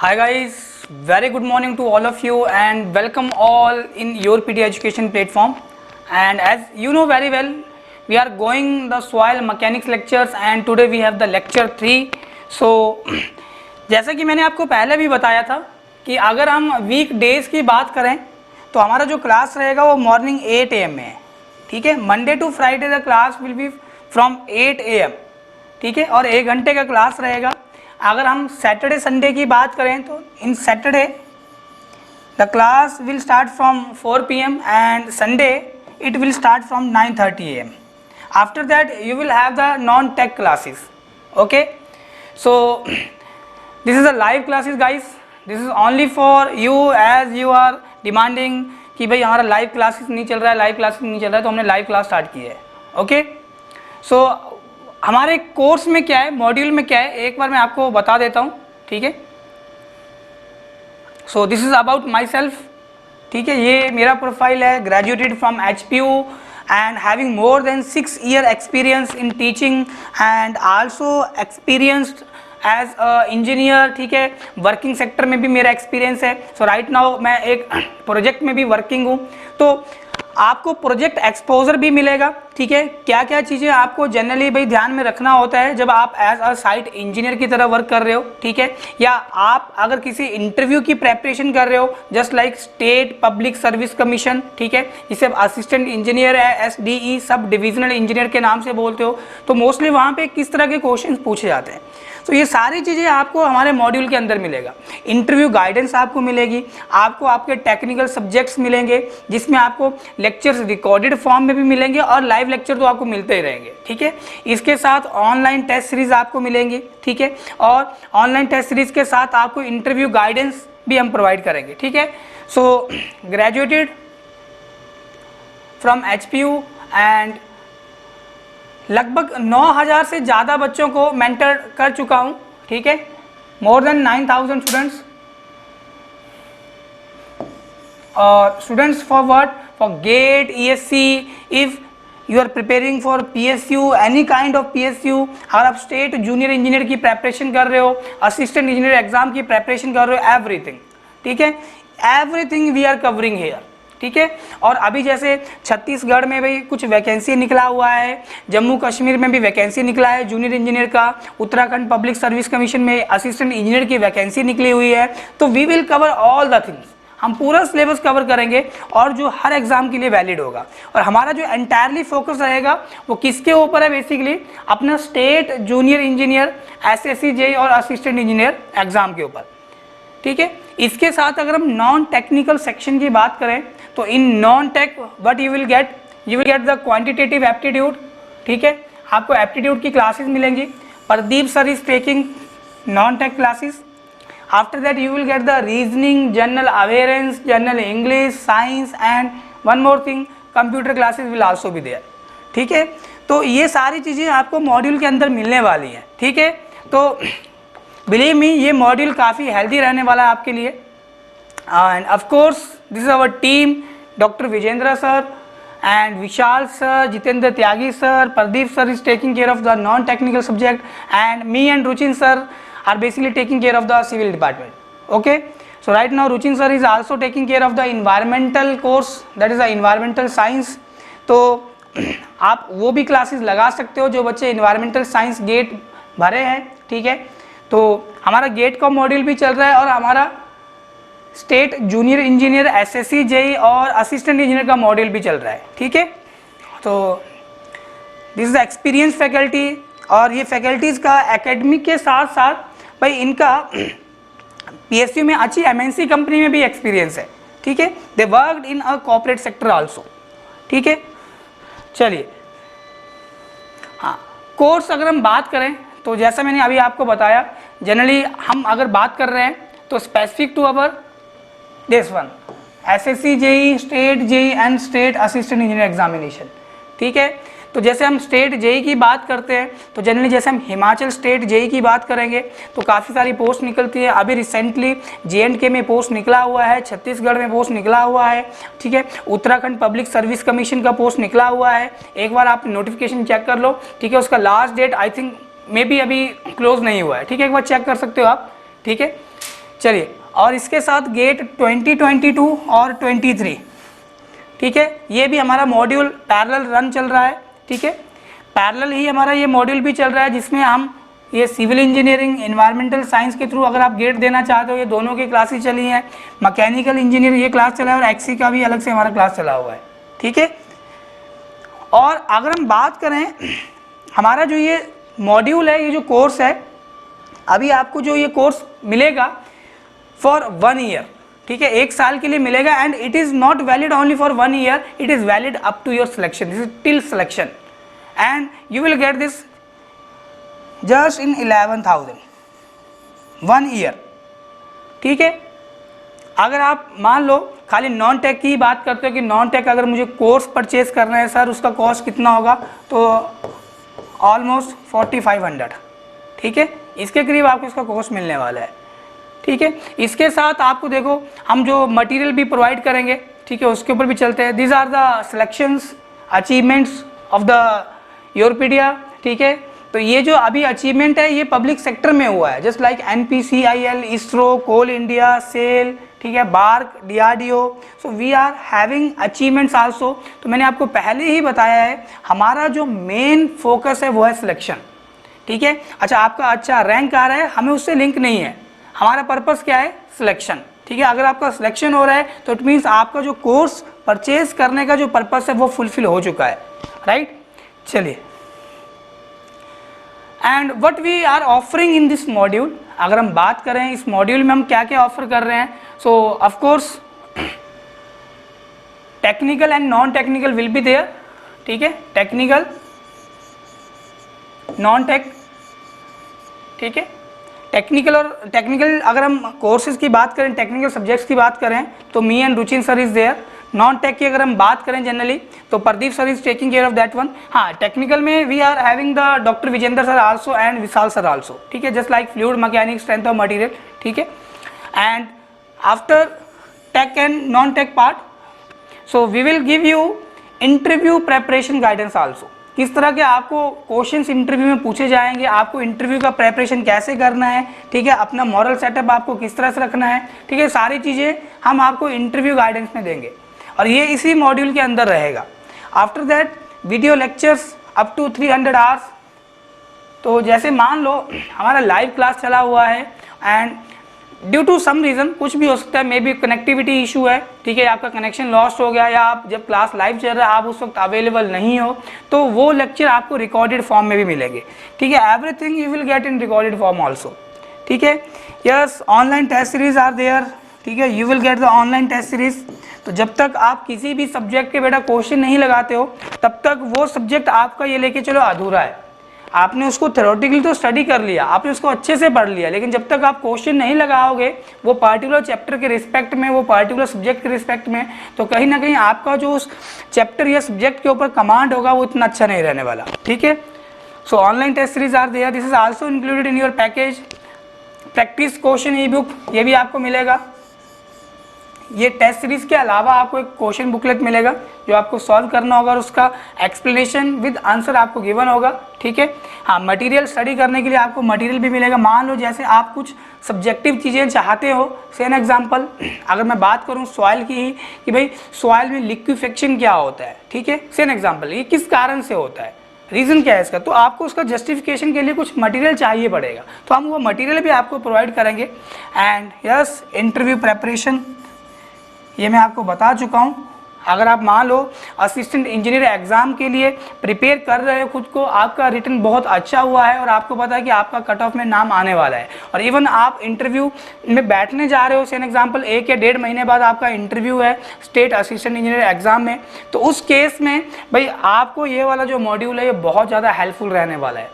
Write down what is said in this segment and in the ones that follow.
Hi guys, very good morning to all of you and welcome all in your PT education platform. And as you know very well, we are going the soil mechanics lectures and today we have the lecture 3. So जैसा कि मैंने आपको पहले भी बताया था कि अगर हम वीक डेज की बात करें तो हमारा जो क्लास रहेगा वो मॉर्निंग 8 AM में है, ठीक है। Monday to Friday the class will be from 8 AM, ठीक है, और 1 घंटे का क्लास रहेगा। अगर हम सैटरडे संडे की बात करें तो in Saturday the class will start from 4 PM and Sunday it will start from 9:30 AM. After that you will have the non tech classes. Okay, so this is a live classes guys. This is only for you as you are demanding कि भाई हमारा live classes नहीं चल रहा है, live classes नहीं चल रहा है, तो हमने लाइव क्लास स्टार्ट की है. ओके, सो हमारे कोर्स में क्या है, मॉड्यूल में क्या है, एक बार मैं आपको बता देता हूँ, ठीक है. So this is about myself, ठीक है. ये मेरा प्रोफाइल है, graduated from HPU and having more than 6 year experience in teaching and also experienced as a engineer, ठीक है. वर्किंग सेक्टर में भी मेरा एक्सपीरियंस है. सो राइट नाउ मैं एक प्रोजेक्ट में भी वर्किंग हूँ. तो आपको प्रोजेक्ट एक्सपोजर भी मिलेगा, ठीक है. क्या क्या चीज़ें आपको जनरली भाई ध्यान में रखना होता है जब आप एज अ साइट इंजीनियर की तरह वर्क कर रहे हो, ठीक है, या आप अगर किसी इंटरव्यू की प्रेपरेशन कर रहे हो just like state public service commission, ठीक है, जिसे असिस्टेंट इंजीनियर है, SDE सब डिविजनल इंजीनियर के नाम से बोलते हो, तो मोस्टली वहाँ पे किस तरह के क्वेश्चन पूछे जाते हैं. तो ये सारी चीज़ें आपको हमारे मॉड्यूल के अंदर मिलेगा. इंटरव्यू गाइडेंस आपको मिलेगी, आपको आपके टेक्निकल सब्जेक्ट्स मिलेंगे जिसमें आपको लेक्चर्स रिकॉर्डेड फॉर्म में भी मिलेंगे और लाइव लेक्चर तो आपको मिलते ही रहेंगे, ठीक है. इसके साथ ऑनलाइन टेस्ट सीरीज आपको मिलेंगी, ठीक है, और ऑनलाइन टेस्ट सीरीज के साथ आपको इंटरव्यू गाइडेंस भी हम प्रोवाइड करेंगे, ठीक है. सो ग्रेजुएटेड फ्रॉम HPU एंड लगभग 9,000 से ज़्यादा बच्चों को मेंटर कर चुका हूँ, ठीक है. मोर देन 9,000 स्टूडेंट्स और students for what, for GATE, ESC, if you are preparing for PSU, any kind of PSU, अगर आप स्टेट जूनियर इंजीनियर की प्रेपरेशन कर रहे हो, असिस्टेंट इंजीनियर एग्जाम की प्रेपरेशन कर रहे हो, एवरीथिंग, ठीक है, everything we are covering here, ठीक है. और अभी जैसे छत्तीसगढ़ में भी कुछ वैकेंसी निकला हुआ है, जम्मू कश्मीर में भी वैकेंसी निकला है जूनियर इंजीनियर का, उत्तराखंड पब्लिक सर्विस कमीशन में असिस्टेंट इंजीनियर की वैकेंसी निकली हुई है. तो we will cover all the things, हम पूरा सिलेबस कवर करेंगे और जो हर एग्जाम के लिए वैलिड होगा. और हमारा जो एंटायरली फोकस रहेगा वो किसके ऊपर है, बेसिकली अपना state junior engineer, SSC JEE और असिस्टेंट इंजीनियर एग्जाम के ऊपर, ठीक है. इसके साथ अगर हम नॉन टेक्निकल सेक्शन की बात करें तो in non tech what you will get the quantitative aptitude, ठीक है. आपको एप्टीट्यूड की क्लासेस मिलेंगी. Pradeep sir is taking non tech classes. After that you will get the reasoning, general awareness, general English, science and one more thing, computer classes will also be there, ठीक है. तो ये सारी चीज़ें आपको मॉड्यूल के अंदर मिलने वाली हैं, ठीक है. तो बिलीव मी ये मॉड्यूल काफ़ी हेल्दी रहने वाला है आपके लिए. And of course this is our team, doctor Vijendra sir and Vishal sir, Jitendra Tyagi sir, Pradeep sir is taking care of the non-technical subject and me and Ruchin sir are basically taking care of the civil department. Okay, so right now Ruchin sir is also taking care of the environmental course, that is the environmental science. तो आप वो भी classes लगा सकते हो जो बच्चे environmental science gate भरे हैं, ठीक है. तो हमारा गेट का मॉड्यूल भी चल रहा है और हमारा state junior engineer, SSC JEE और असिस्टेंट इंजीनियर का मॉड्यूल भी चल रहा है, ठीक है. तो दिस इज एक्सपीरियंस फैकल्टी और ये फैकल्टीज़ का एकेडमिक के साथ साथ भाई इनका PSU में अच्छी MNC कंपनी में भी एक्सपीरियंस है, ठीक है. They worked in a corporate sector also, ठीक है. चलिए, हाँ, कोर्स अगर हम बात करें तो जैसा मैंने अभी आपको बताया, जनरली हम अगर बात कर रहे हैं तो specific to our this one SSC JEE, state JEE and state assistant engineer examination, ठीक है. तो जैसे हम स्टेट JEE की बात करते हैं तो जनरली जैसे हम हिमाचल स्टेट JEE की बात करेंगे तो काफ़ी सारी पोस्ट निकलती है. अभी रिसेंटली J&K में पोस्ट निकला हुआ है, छत्तीसगढ़ में पोस्ट निकला हुआ है, ठीक है. उत्तराखंड पब्लिक सर्विस कमीशन का पोस्ट निकला हुआ है. एक बार आप नोटिफिकेशन चेक कर लो, ठीक है. उसका last date I think maybe अभी क्लोज नहीं हुआ है, ठीक है. एक बार चेक कर सकते हो आप, ठीक है. चलिए, और इसके साथ गेट 2022 और 23, ठीक है, ये भी हमारा मॉड्यूल पैरेलल रन चल रहा है, ठीक है, पैरेलल ही हमारा ये मॉड्यूल भी चल रहा है, जिसमें हम ये सिविल इंजीनियरिंग एनवायरमेंटल साइंस के थ्रू अगर आप गेट देना चाहते हो, ये दोनों की क्लासेस चली हैं, मैकेनिकल इंजीनियर ये क्लास चला है और एक्सी का भी अलग से हमारा क्लास चला हुआ है, ठीक है। और अगर हम बात करें हमारा जो ये मॉड्यूल है, ये जो कोर्स है, अभी आपको जो ये कोर्स मिलेगा फॉर 1 ईयर, ठीक है, 1 साल के लिए मिलेगा, and it is not valid only for 1 year, it is valid up to your selection, this is till selection, and you will get this just in 11,000 1 year, ठीक है। अगर आप मान लो खाली नॉन टेक की बात करते हो कि नॉन टेक अगर मुझे कोर्स परचेज करना है सर, उसका कॉस्ट कितना होगा, तो ऑलमोस्ट 4500, ठीक है, इसके करीब आपको इसका कॉस्ट मिलने वाला है, ठीक है। इसके साथ आपको देखो हम जो मटेरियल भी प्रोवाइड करेंगे, ठीक है, उसके ऊपर भी चलते हैं। These are the selections achievements of the Yourpedia, ठीक है। तो ये जो अभी अचीवमेंट है ये पब्लिक सेक्टर में हुआ है, just like NPCIL, ISRO, Coal India, SAIL, ठीक है, BARC, DRDO, so we are having achievements also. तो मैंने आपको पहले ही बताया है हमारा जो मेन फोकस है वो है सिलेक्शन, ठीक है। अच्छा, आपका अच्छा रैंक आ रहा है, हमें उससे लिंक नहीं है, हमारा पर्पस क्या है, सिलेक्शन, ठीक है। अगर आपका सिलेक्शन हो रहा है तो इट मीन्स आपका जो कोर्स परचेज करने का जो पर्पस है वो फुलफिल हो चुका है, राइट। चलिए, and what we are offering in this module, अगर हम बात करें इस मॉड्यूल में हम क्या क्या ऑफर कर रहे हैं, so of course technical and non technical will be there, ठीक है, टेक्निकल, नॉन टेक, ठीक है। टेक्निकल और टेक्निकल अगर हम कोर्सेज की बात करें, टेक्निकल सब्जेक्ट्स की बात करें तो me and Ruchin sir is there. Non tech की अगर हम बात करें जनरली तो Pradeep sir is taking care of that one. हाँ, टेक्निकल में we are having the doctor Vijendra sir also and Vishal sir also, ठीक है, just like fluid mechanics, strength of material, ठीक है। And after tech and non tech part, so we will give you interview preparation guidance also, किस तरह के आपको questions interview में पूछे जाएंगे, आपको इंटरव्यू का प्रेपरेशन कैसे करना है, ठीक है, अपना मॉरल सेटअप आपको किस तरह से रखना है, ठीक है, सारी चीज़ें हम आपको इंटरव्यू गाइडेंस में देंगे और ये इसी मॉड्यूल के अंदर रहेगा। After that video lectures up to 300 hours. तो जैसे मान लो हमारा लाइव क्लास चला हुआ है and due to some reason, कुछ भी हो सकता है, मे बी कनेक्टिविटी इशू है, ठीक है, आपका कनेक्शन लॉस्ट हो गया या आप जब क्लास लाइव चल रहा है आप उस वक्त अवेलेबल नहीं हो, तो वो लेक्चर आपको रिकॉर्डेड फॉर्म में भी मिलेंगे, ठीक है, everything you will get in recorded form also, ठीक है। Yes, online test series are there, ठीक है, you will get the online test series. तो जब तक आप किसी भी सब्जेक्ट के बेटा क्वेश्चन नहीं लगाते हो तब तक वो सब्जेक्ट आपका ये लेके चलो अधूरा है। आपने उसको थ्योरेटिकली तो स्टडी कर लिया, आपने उसको अच्छे से पढ़ लिया, लेकिन जब तक आप क्वेश्चन नहीं लगाओगे वो पार्टिकुलर चैप्टर के रिस्पेक्ट में, वो पार्टिकुलर सब्जेक्ट के रिस्पेक्ट में, तो कहीं ना कहीं आपका जो उस चैप्टर या सब्जेक्ट के ऊपर कमांड होगा वो इतना अच्छा नहीं रहने वाला, ठीक है। So online test series are there, this is also included in your package. Practice question e book ये भी आपको मिलेगा। ये टेस्ट सीरीज के अलावा आपको एक क्वेश्चन बुकलेट मिलेगा जो आपको सॉल्व करना होगा और उसका एक्सप्लेनेशन विद आंसर आपको गिवन होगा, ठीक है। हाँ, मटेरियल स्टडी करने के लिए आपको मटेरियल भी मिलेगा। मान लो जैसे आप कुछ सब्जेक्टिव चीज़ें चाहते हो, से एन एग्जांपल अगर मैं बात करूँ सॉइल की ही कि भाई सॉइल में लिक्विफेक्शन क्या होता है, ठीक है, से एन एग्जांपल ये किस कारण से होता है, रीज़न क्या है इसका, तो आपको उसका जस्टिफिकेशन के लिए कुछ मटेरियल चाहिए पड़ेगा, तो हम वो मटेरियल भी आपको प्रोवाइड करेंगे। एंड यस, इंटरव्यू प्रेपरेशन ये मैं आपको बता चुका हूँ। अगर आप मान लो असिस्टेंट इंजीनियर एग्ज़ाम के लिए प्रिपेयर कर रहे हो खुद को, आपका रिटर्न बहुत अच्छा हुआ है और आपको पता है कि आपका कट ऑफ में नाम आने वाला है और इवन आप इंटरव्यू में बैठने जा रहे हो, सेन एग्जांपल 1 या 1.5 महीने बाद आपका इंटरव्यू है स्टेट असिस्टेंट इंजीनियर एग्ज़ाम में, तो उस केस में भाई आपको ये वाला जो मॉड्यूल है ये बहुत ज़्यादा हेल्पफुल रहने वाला है,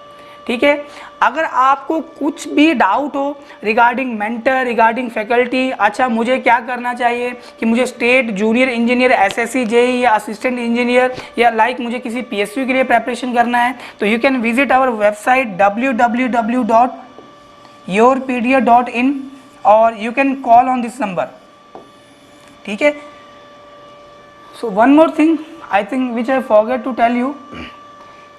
ठीक है। अगर आपको कुछ भी डाउट हो रिगार्डिंग मेंटर, रिगार्डिंग फैकल्टी, अच्छा मुझे क्या करना चाहिए कि मुझे state junior engineer SSC JEE या असिस्टेंट इंजीनियर या लाइक मुझे किसी PSU के लिए प्रेपरेशन करना है, तो you can visit our website www.yourpedia.in और you can call on this number, ठीक है। So one more thing I think which I forget to tell you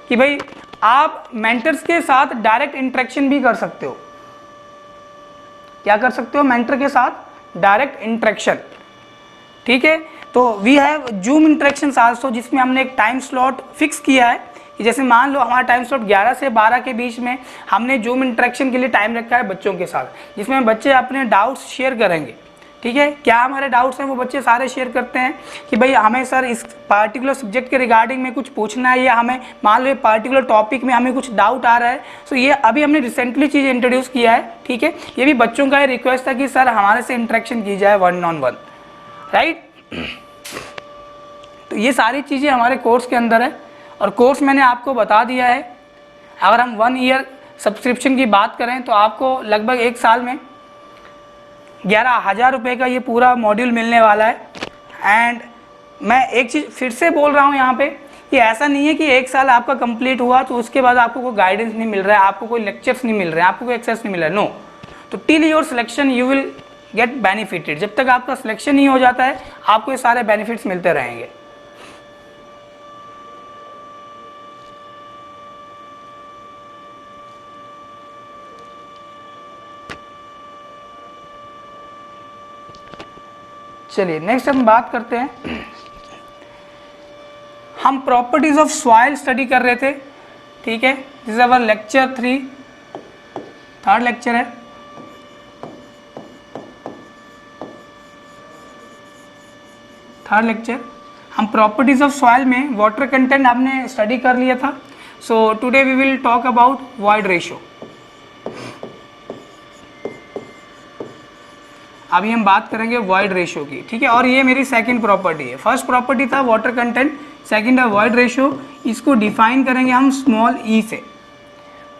कि भाई आप मेंटर्स के साथ डायरेक्ट इंटरेक्शन भी कर सकते हो। क्या कर सकते हो, मेंटर के साथ डायरेक्ट इंटरेक्शन। ठीक है, तो we have zoom interactions also, जिसमें हमने एक टाइम स्लॉट फिक्स किया है कि जैसे मान लो हमारा टाइम स्लॉट 11 से 12 के बीच में हमने जूम इंटरेक्शन के लिए टाइम रखा है बच्चों के साथ, जिसमें बच्चे अपने डाउट्स शेयर करेंगे। ठीक है, क्या हमारे डाउट्स हैं वो बच्चे सारे शेयर करते हैं कि भाई हमें सर इस पार्टिकुलर सब्जेक्ट के रिगार्डिंग में कुछ पूछना है, या हमें मान लो ये पार्टिकुलर टॉपिक में हमें कुछ डाउट आ रहा है। सो ये अभी हमने रिसेंटली चीज़ इंट्रोड्यूस किया है। ठीक है, ये भी बच्चों का रिक्वेस्ट था कि सर हमारे से इंटरेक्शन की जाए 1-on-1, राइट। तो ये सारी चीज़ें हमारे कोर्स के अंदर है, और कोर्स मैंने आपको बता दिया है। अगर हम 1 ईयर सब्सक्रिप्शन की बात करें तो आपको लगभग 1 साल में 11,000 रुपये का ये पूरा मॉड्यूल मिलने वाला है। एंड मैं एक चीज़ फिर से बोल रहा हूँ यहाँ पे कि ऐसा नहीं है कि 1 साल आपका कंप्लीट हुआ तो उसके बाद आपको कोई गाइडेंस नहीं मिल रहा है, आपको कोई लेक्चर्स नहीं मिल रहे हैं, आपको कोई एक्सेस नहीं मिल रहा है। नो, तो till your selection you will get benefited. जब तक आपका सिलेक्शन नहीं हो जाता है आपको ये सारे बेनिफिट्स मिलते रहेंगे। चलिए नेक्स्ट हम बात करते हैं, हम प्रॉपर्टीज ऑफ सॉइल स्टडी कर रहे थे। ठीक है, this is our lecture 3, third lecture है। थर्ड लेक्चर हम प्रॉपर्टीज ऑफ सॉइल में वाटर कंटेंट हमने स्टडी कर लिया था। So today we will talk about void ratio. अभी हम बात करेंगे वॉइड रेशियो की। ठीक है, और ये मेरी सेकंड प्रॉपर्टी है। फर्स्ट प्रॉपर्टी था वाटर कंटेंट, सेकंड है वॉइड रेशियो। इसको डिफाइन करेंगे हम स्मॉल ई से।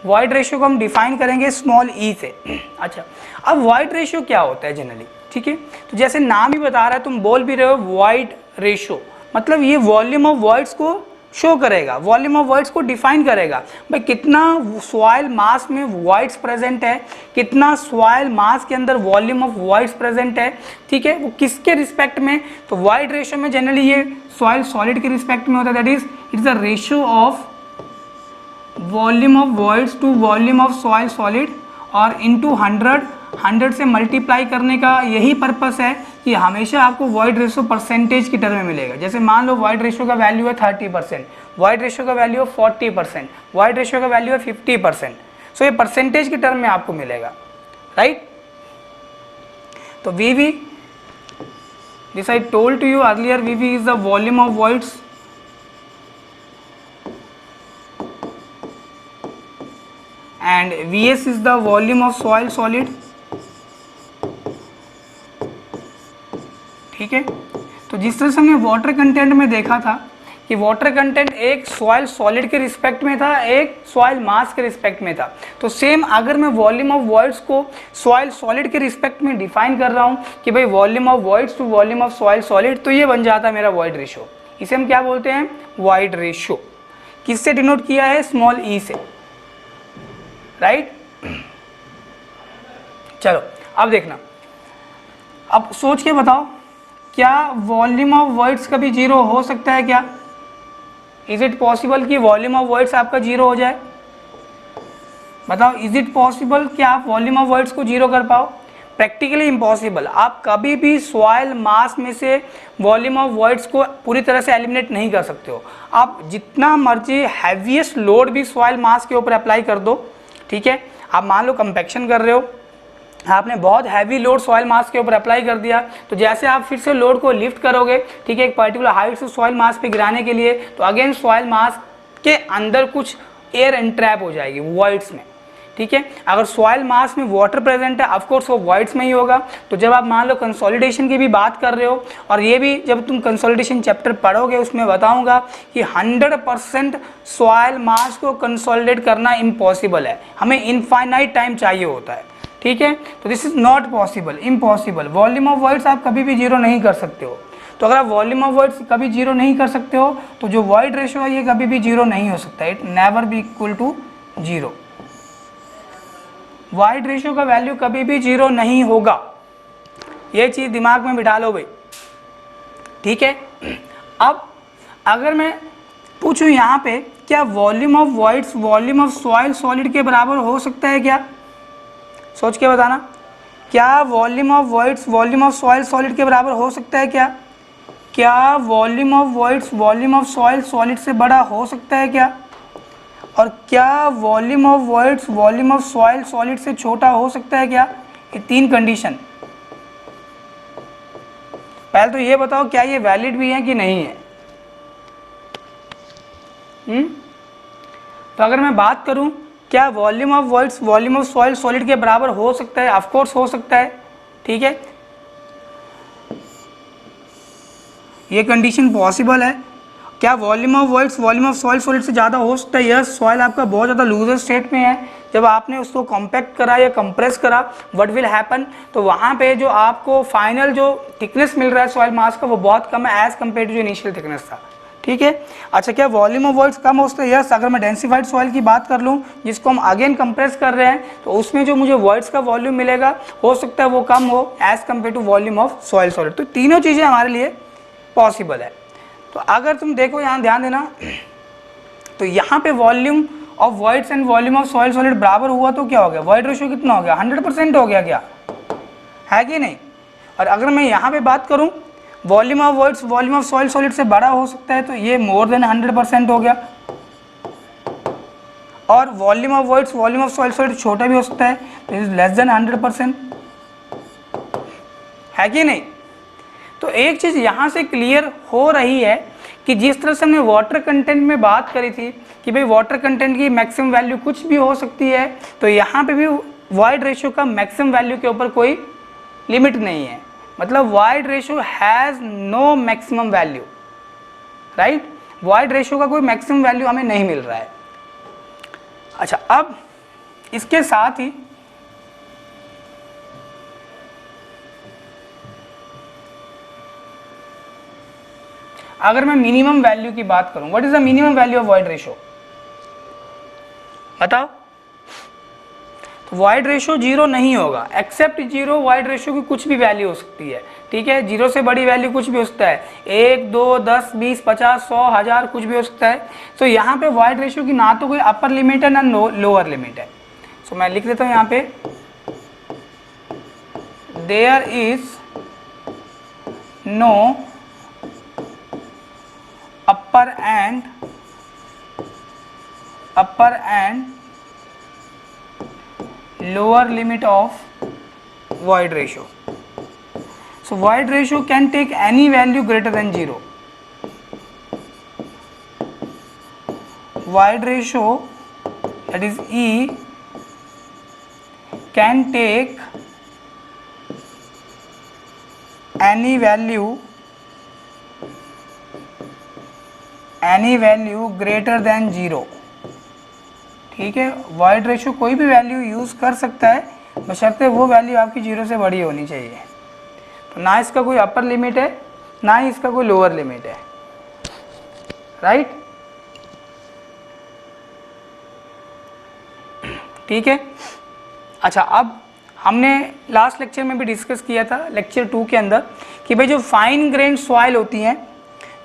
वॉइड रेशियो को हम डिफाइन करेंगे स्मॉल ई से। अच्छा, अब वॉइड रेशियो क्या होता है जनरली? ठीक है, तो जैसे नाम ही बता रहा है, तुम बोल भी रहे हो वॉइड रेशियो, मतलब ये वॉल्यूम ऑफ वॉइड्स को शो करेगा, वॉल्यूम ऑफ वॉइड्स को डिफाइन करेगा। भाई कितना सॉइल मास में वॉइड्स प्रेजेंट है, कितना सॉइल मास के अंदर वॉल्यूम ऑफ वॉइड्स प्रेजेंट है। ठीक है, वो किसके रिस्पेक्ट में? तो वॉइड रेशियो में जनरली ये सॉइल सॉलिड के रिस्पेक्ट में होता है। That is its the ratio of volume of voids to volume of soil solid, और इनटू 100 से मल्टीप्लाई करने का यही पर्पस है कि हमेशा आपको वॉइड रेशियो परसेंटेज की टर्म में मिलेगा। जैसे मान लो वॉइड रेशियो का वैल्यू है 30%, वॉइड रेशियो का वैल्यू है 40%, वॉइड रेशियो का वैल्यू है 50%। सो ये परसेंटेज की टर्म में आपको मिलेगा, राइट। तो VV, this I told to you earlier, VV is the volume of voids and Vs is the volume of soil solid। ठीक है, तो जिस तरह से हमने वाटर कंटेंट में देखा था कि वाटर कंटेंट एक सॉइल सॉलिड के रिस्पेक्ट में था, एक सॉइल मास के रिस्पेक्ट में था, तो सेम अगर मैं वॉल्यूम ऑफ वॉइड्स को सॉइल सॉलिड के रिस्पेक्ट में डिफाइन कर रहा हूँ कि भाई volume of voids to volume of soil solid, तो ये बन जाता है मेरा वॉइड रेशियो। इसे हम क्या बोलते हैं? Void ratio. किससे डिनोट किया है? स्मॉल ई से, राइट। चलो अब देखना, अब सोच के बताओ, क्या वॉल्यूम ऑफ वॉइड्स कभी जीरो हो सकता है क्या? इज इट पॉसिबल कि वॉल्यूम ऑफ वॉइड्स आपका जीरो हो जाए? बताओ, इज इट पॉसिबल कि आप वॉल्यूम ऑफ वॉइड्स को जीरो कर पाओ? Practically impossible. आप कभी भी सॉइल मास में से वॉल्यूम ऑफ वॉइड्स को पूरी तरह से एलिमिनेट नहीं कर सकते हो। आप जितना मर्जी हैवीएस्ट लोड भी सॉइल मास के ऊपर अप्लाई कर दो, ठीक है, आप मान लो कंपैक्शन कर रहे हो, आपने बहुत हैवी लोड सॉइल मास के ऊपर अप्लाई कर दिया, तो जैसे आप फिर से लोड को लिफ्ट करोगे, ठीक है, एक पर्टिकुलर हाइट से सॉइल मास पे गिराने के लिए, तो अगेन सॉइल मास के अंदर कुछ एयर एंट्रैप हो जाएगी वॉइड्स में। ठीक है, अगर सॉइल मास में वाटर प्रेजेंट है, ऑफ कोर्स वो वॉइड्स में ही होगा। तो जब आप मान लो कंसोलिडेशन की भी बात कर रहे हो, और ये भी जब तुम कंसोलिडेशन चैप्टर पढ़ोगे उसमें बताऊंगा कि 100% सॉइल मास को कंसोलिडेट करना इम्पॉसिबल है, हमें इनफाइनाइट टाइम चाहिए होता है। ठीक है, तो this is not possible, impossible. Volume of voids आप कभी भी जीरो नहीं कर सकते हो। तो अगर आप वॉल्यूम ऑफ वॉइड्स कभी जीरो नहीं कर सकते हो, तो जो वॉइड रेशियो है ये कभी भी जीरो नहीं हो सकता, it never be equal to zero. Void ratio का वैल्यू कभी भी जीरो नहीं होगा, ये चीज़ दिमाग में बिठा लो भाई। ठीक है, अब अगर मैं पूछूं यहाँ पे, क्या volume of voids volume of soil solid के बराबर हो सकता है क्या? सोच के बताना, क्या volume of voids volume of soil solid के बराबर हो सकता है क्या? क्या volume of voids volume of soil solid से बड़ा हो सकता है क्या? और क्या volume of voids volume of soil solid से छोटा हो सकता है क्या? ये 3 कंडीशन। पहले तो ये बताओ क्या ये वैलिड भी है कि नहीं है? तो अगर मैं बात करूं क्या volume of voids volume of soil solid के बराबर हो सकता है? ऑफ कोर्स हो सकता है। ठीक है, ये कंडीशन पॉसिबल है। क्या volume of voids volume of soil solid से ज़्यादा हो सकता है? यस, सॉइल आपका बहुत ज़्यादा लूजर स्टेट में है, जब आपने उसको कॉम्पैक्ट करा या कंप्रेस करा व्हाट विल हैपन, तो वहाँ पे जो आपको फाइनल जो थिकनेस मिल रहा है सॉइल मास का वो बहुत कम है एज़ कम्पेयर टू जो इनिशियल थिकनेस था। ठीक है, अच्छा क्या वॉल्यूम ऑफ वॉइड्स कम हो सकता है? यस, अगर मैं डेंसिफाइड सॉइल की बात कर लूँ जिसको हम अगेन कंप्रेस कर रहे हैं तो उसमें जो मुझे वॉइड्स का वॉल्यूम मिलेगा हो सकता है वो कम हो as compare to volume of soil solid. तो तीनों चीज़ें हमारे लिए पॉसिबल है। तो अगर तुम देखो यहाँ ध्यान देना, तो यहाँ पे volume of voids and volume of soil solid बराबर हुआ तो क्या हो गया? वॉइड रेशियो कितना हो गया? 100% हो गया क्या? है कि नहीं? और अगर मैं यहाँ पे बात करूँ volume of voids volume of soil solid से बड़ा हो सकता है तो ये मोर देन 100% हो गया, और volume of voids volume of soil solid छोटा भी हो सकता है तो इज लेस देन 100%। है कि नहीं? तो एक चीज़ यहाँ से क्लियर हो रही है कि जिस तरह से हमने वाटर कंटेंट में बात करी थी कि भाई वाटर कंटेंट की मैक्सिमम वैल्यू कुछ भी हो सकती है, तो यहाँ पे भी वॉइड रेशियो का मैक्सिमम वैल्यू के ऊपर कोई लिमिट नहीं है। मतलब void ratio has no maximum value, right? Void ratio का कोई मैक्सिमम वैल्यू हमें नहीं मिल रहा है। अच्छा, अब इसके साथ ही अगर मैं मिनिमम वैल्यू की बात करूं, what is the minimum value of void ratio? बताओ। तो वॉइड रेशियो 0 नहीं होगा, एक्सेप्ट 0 वॉइड रेशियो की कुछ भी वैल्यू हो सकती है। ठीक है, 0 से बड़ी वैल्यू कुछ भी हो सकता है, 1, 2, 10, 20, 50, 100, 1000 कुछ भी हो सकता है। तो यहाँ पे वॉइड रेशियो की ना तो कोई अपर लिमिट है ना लोअर लिमिट है। सो मैं लिख देता हूँ यहाँ पे, there is no upper and lower limit of void ratio. So void ratio can take any value greater than 0. Void ratio, that is E, can take any value greater than 0। ठीक है, void ratio कोई भी value use कर सकता है बशर्ते वो value आपकी 0 से बड़ी होनी चाहिए। तो ना इसका कोई अपर लिमिट है ना ही इसका कोई लोअर लिमिट है, राइट? ठीक है। अच्छा, अब हमने लास्ट लेक्चर में भी डिस्कस किया था लेक्चर 2 के अंदर कि भाई जो फाइन ग्रेन सॉइल होती हैं,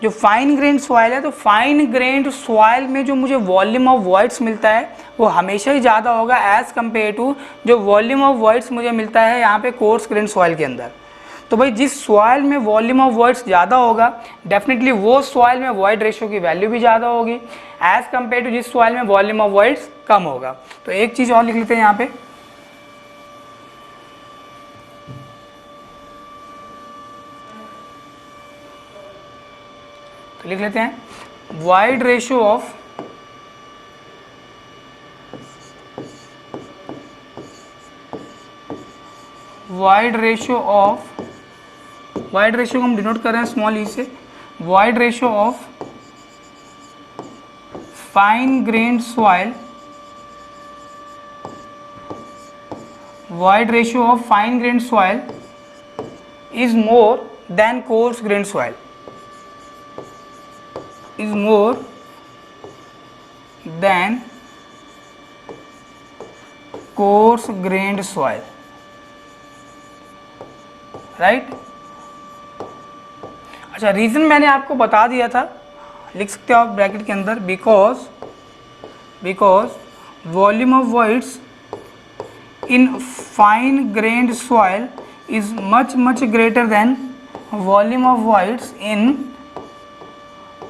जो फाइन ग्रेन सॉइल है, तो फाइन ग्रेन सॉइल में जो मुझे वॉल्यूम ऑफ वॉइड्स मिलता है वो हमेशा ही ज़्यादा होगा एज़ कम्पेयर टू जो वॉल्यूम ऑफ वॉइड्स मुझे मिलता है यहाँ पे कोर्स ग्रेन सॉइल के अंदर। तो भाई जिस सॉइल में वॉल्यूम ऑफ वॉइड्स ज़्यादा होगा डेफिनेटली वो सॉइल में वॉइड रेशियो की वैल्यू भी ज़्यादा होगी एज़ कम्पेयर टू जिस सॉइल में वॉल्यूम ऑफ वॉइड्स कम होगा। तो एक चीज़ और लिख लेते हैं यहाँ पे, लिख लेते हैं void ratio of void ratio को हम डिनोट कर रहे हैं स्मॉल ई से, void ratio of fine grand soil, void ratio of fine grand soil is more than course grand soil, is more than coarse grained soil, right? अच्छा, reason मैंने आपको बता दिया था, लिख सकते हो आप ब्रैकेट के अंदर, because volume of voids in fine grained soil is much greater than volume of voids in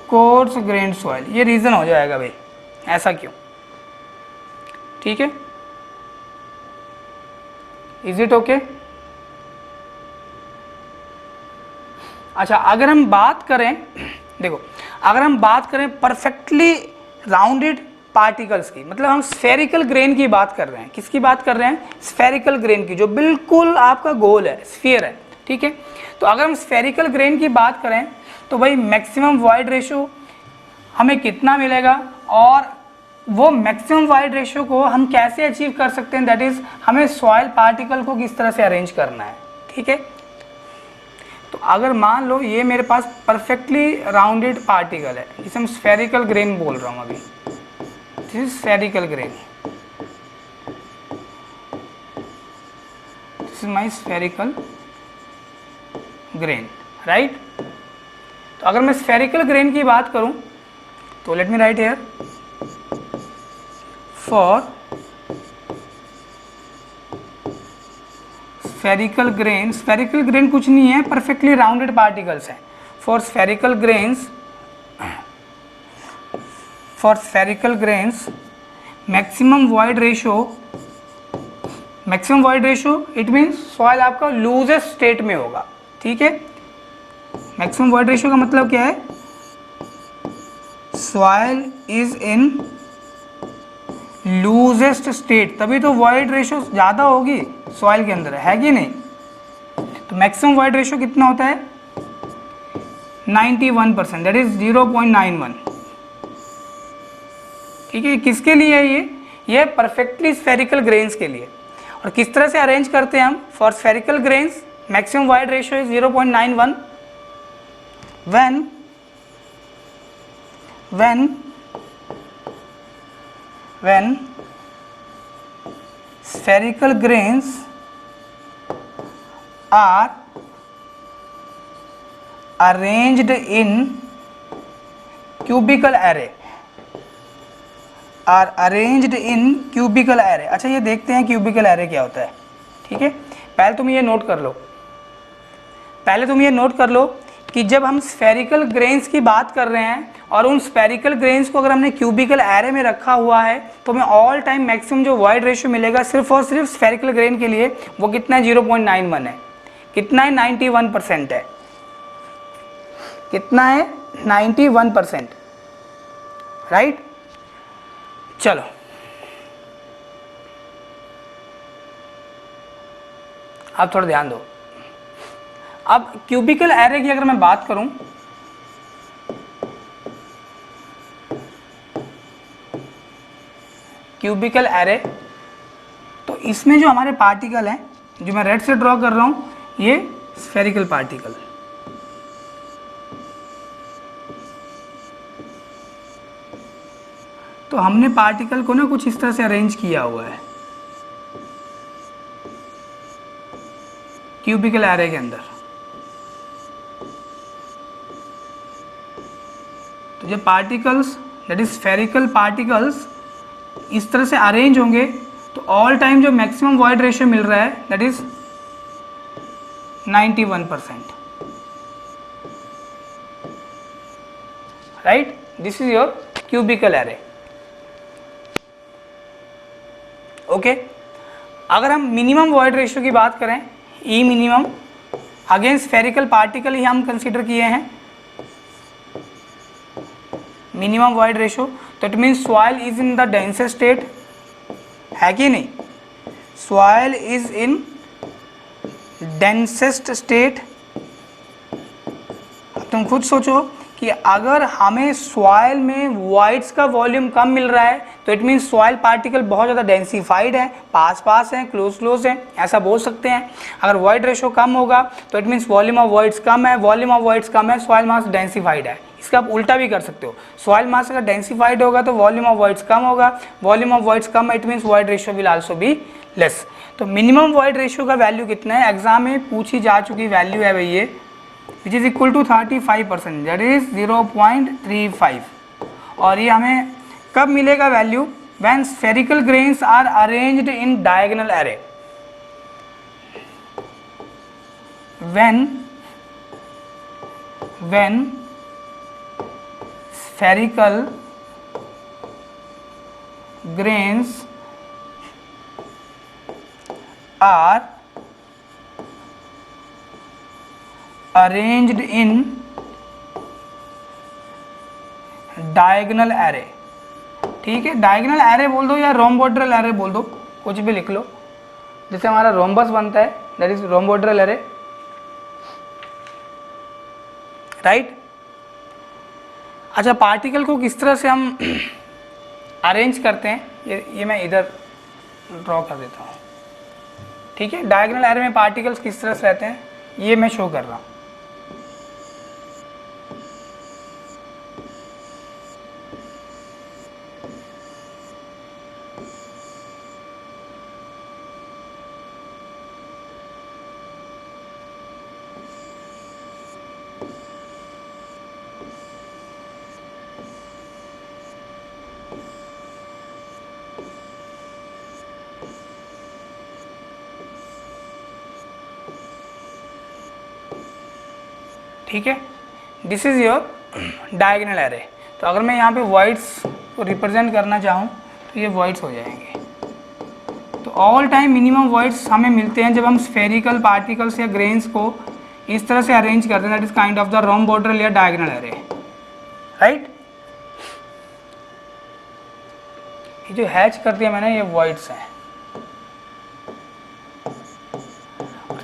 coarse grained soil। ये रीज़न हो जाएगा भाई, ऐसा क्यों? ठीक है, इज इट ओके? अच्छा, अगर हम बात करें, देखो अगर हम बात करें परफेक्टली राउंडेड पार्टिकल्स की, मतलब हम स्फेरिकल ग्रेन की बात कर रहे हैं। किसकी बात कर रहे हैं? स्फेरिकल ग्रेन की, जो बिल्कुल आपका गोल है, स्फीयर है। ठीक है, तो अगर हम स्फेरिकल ग्रेन की बात करें तो भाई मैक्सिमम वॉइड रेशो हमें कितना मिलेगा, और वो मैक्सिमम वॉइड रेशो को हम कैसे अचीव कर सकते हैं? दैट इज हमें सॉइल पार्टिकल को किस तरह से अरेंज करना है। ठीक है, तो अगर मान लो ये मेरे पास परफेक्टली राउंडेड पार्टिकल है, जिसे हम स्फेरिकल ग्रेन बोल रहा हूँ अभी, this is spherical grain, this is my spherical grain, right. तो अगर मैं स्फेरिकल ग्रेन की बात करूं तो late me right here, for spherical grain कुछ नहीं है, परफेक्टली राउंडेड पार्टिकल्स हैं। For spherical grains maximum void ratio it means soil आपका लूजेस्ट स्टेट में होगा। ठीक है, मैक्सिमम वॉइड रेशो का मतलब क्या है? Soil is in loosest state, तभी तो वॉइड रेशो ज़्यादा होगी सॉइल के अंदर, है कि नहीं? तो मैक्सिमम वॉइड रेशो कितना होता है? 91%, दैट इज 0.91। ठीक है, किसके लिए है ये परफेक्टली स्फेरिकल ग्रेन्स के लिए। और किस तरह से अरेंज करते हैं हम? For spherical grains maximum void ratio is 0.91 when spherical grains are arranged in cubical array, अच्छा ये देखते हैं क्यूबिकल एरे क्या होता है। ठीक है, पहले तुम ये नोट कर लो कि जब हम स्फेरिकल ग्रेन्स की बात कर रहे हैं और उन स्फेरिकल ग्रेन्स को अगर हमने क्यूबिकल एरे में रखा हुआ है तो हमें ऑल टाइम मैक्सिमम जो वॉइड रेशियो मिलेगा सिर्फ और सिर्फ स्फेरिकल ग्रेन के लिए, वो कितना है? 0.91 है। कितना है? 91% है। कितना है? 91%, राइट। चलो अब थोड़ा ध्यान दो। अब क्यूबिकल एरे की अगर मैं बात करूं, क्यूबिकल एरे, तो इसमें जो हमारे पार्टिकल हैं, जो मैं रेड से ड्रॉ कर रहा हूं, ये स्फेरिकल पार्टिकल, तो हमने पार्टिकल को ना कुछ इस तरह से अरेंज किया हुआ है क्यूबिकल एरे के अंदर। तो जब particles that is spherical particles इस तरह से अरेंज होंगे तो ऑल टाइम जो मैक्सिमम वॉइड रेशियो मिल रहा है that is 91%, right. This is your cubical array. Okay, अगर हम मिनिमम वॉइड रेशियो की बात करें, e minimum, again spherical particle ही हम कंसीडर किए हैं, मिनिमम वॉइड रेशियो, तो it means soil is in the densest state, है कि नहीं? Soil is in densest state. अब तुम खुद सोचो कि अगर हमें सॉइल में वॉइड्स का वॉल्यूम कम मिल रहा है तो इट मीन्स सॉइल पार्टिकल बहुत ज़्यादा डेंसिफाइड है, पास पास हैं, क्लोज हैं, ऐसा बोल सकते हैं। अगर वॉइड रेशियो कम होगा तो it means volume of voids कम है, वॉल्यूम ऑफ वॉइड्स कम है, सॉइल मास डेंसिफाइड है। इसका आप उल्टा भी कर सकते हो, सॉइल मास अगर डेंसिफाइड होगा तो वॉल्यूम ऑफ वॉइड्स कम होगा, वॉल्यूम ऑफ वॉइड्स कम है, it means void ratio will also be less. तो मिनिमम वॉइड रेशियो का वैल्यू कितना है? एग्जाम में पूछी जा चुकी वैल्यू है भाई ये, which is equal to 35%, that is 0.35। और ये हमें कब मिलेगा value? when spherical grains are arranged in diagonal array, when spherical grains are arranged in diagonal array, ठीक है, डायगोनल एरे बोल दो या रोम्बोड्रल एरे बोल दो, कुछ भी लिख लो। जैसे हमारा रोम्बस बनता है, दैट इज रोम्बोड्रल एरे, राइट। अच्छा, पार्टिकल को किस तरह से हम अरेंज करते हैं, ये मैं इधर ड्रॉ कर देता हूँ, ठीक है। डायगोनल एरे में पार्टिकल्स किस तरह से रहते हैं ये मैं शो कर रहा हूँ। ठीक है, this is your diagonal array. तो अगर मैं यहाँ पे वॉइड्स को रिप्रेजेंट करना चाहूँ तो ये वॉइड्स हो जाएंगे। तो ऑल टाइम मिनिमम वॉइड्स हमें मिलते हैं जब हम स्फेरिकल पार्टिकल्स या ग्रेन्स को इस तरह से अरेंज करते हैं, that is kind of the rhombohedral या डायगोनल एरे, राइट। ये जो हैच कर दिया मैंने, ये वॉइड्स हैं।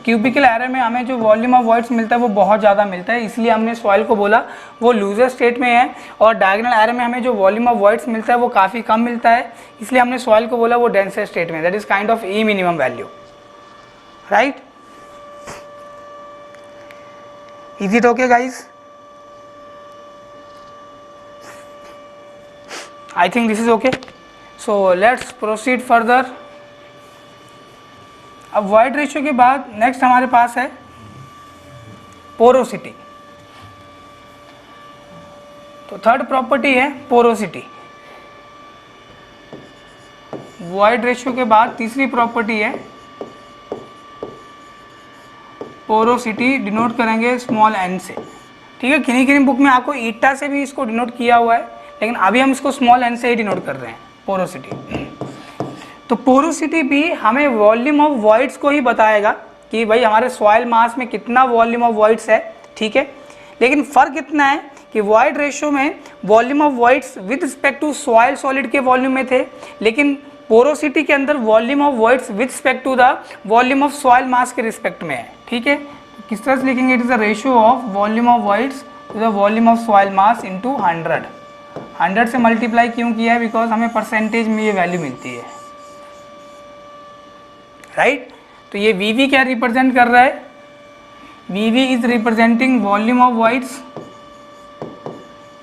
क्यूबिकल एरे में हमें जो वॉल्यूम ऑफ वॉइड्स मिलता है वो बहुत ज़्यादा मिलता है, इसलिए हमने सॉइल को बोला वो लूजर स्टेट में है, और डायगोनल एरे में हमें जो वॉल्यूम ऑफ वॉइड्स मिलता है वो काफ़ी कम मिलता है, इसलिए हमने सॉइल को बोला वो डेंसर स्टेट में, that is kind of E minimum value, right. Is it okay guys? I think this is okay. So let's proceed further. अब वॉइड रेशियो के बाद नेक्स्ट हमारे पास है पोरोसिटी। तो थर्ड प्रॉपर्टी है पोरोसिटी। वॉइड रेशियो के बाद तीसरी प्रॉपर्टी है पोरोसिटी, डिनोट करेंगे स्मॉल एन से, ठीक है। किन्हीं किन्हीं बुक में आपको ईटा से भी इसको डिनोट किया हुआ है, लेकिन अभी हम इसको स्मॉल एन से ही डिनोट कर रहे हैं, पोरोसिटी। तो पोरोसिटी भी हमें वॉल्यूम ऑफ वॉइड्स को ही बताएगा कि भाई हमारे सॉइल मास में कितना वॉल्यूम ऑफ वॉइड्स है, ठीक है। लेकिन फ़र्क इतना है कि वॉइड रेशियो में volume of voids with respect to soil solid के वॉल्यूम में थे, लेकिन पोरोसिटी के अंदर volume of voids with respect to the volume of soil mass के रिस्पेक्ट में है, ठीक है। तो किस तरह से लिखेंगे? It is the ratio of volume of voids to the volume of soil mass into 100। 100 से मल्टीप्लाई क्यों किया है? बिकॉज हमें परसेंटेज में ये वैल्यू मिलती है, राइट। तो ये VV क्या रिप्रेजेंट कर रहा है? VV is representing volume of voids,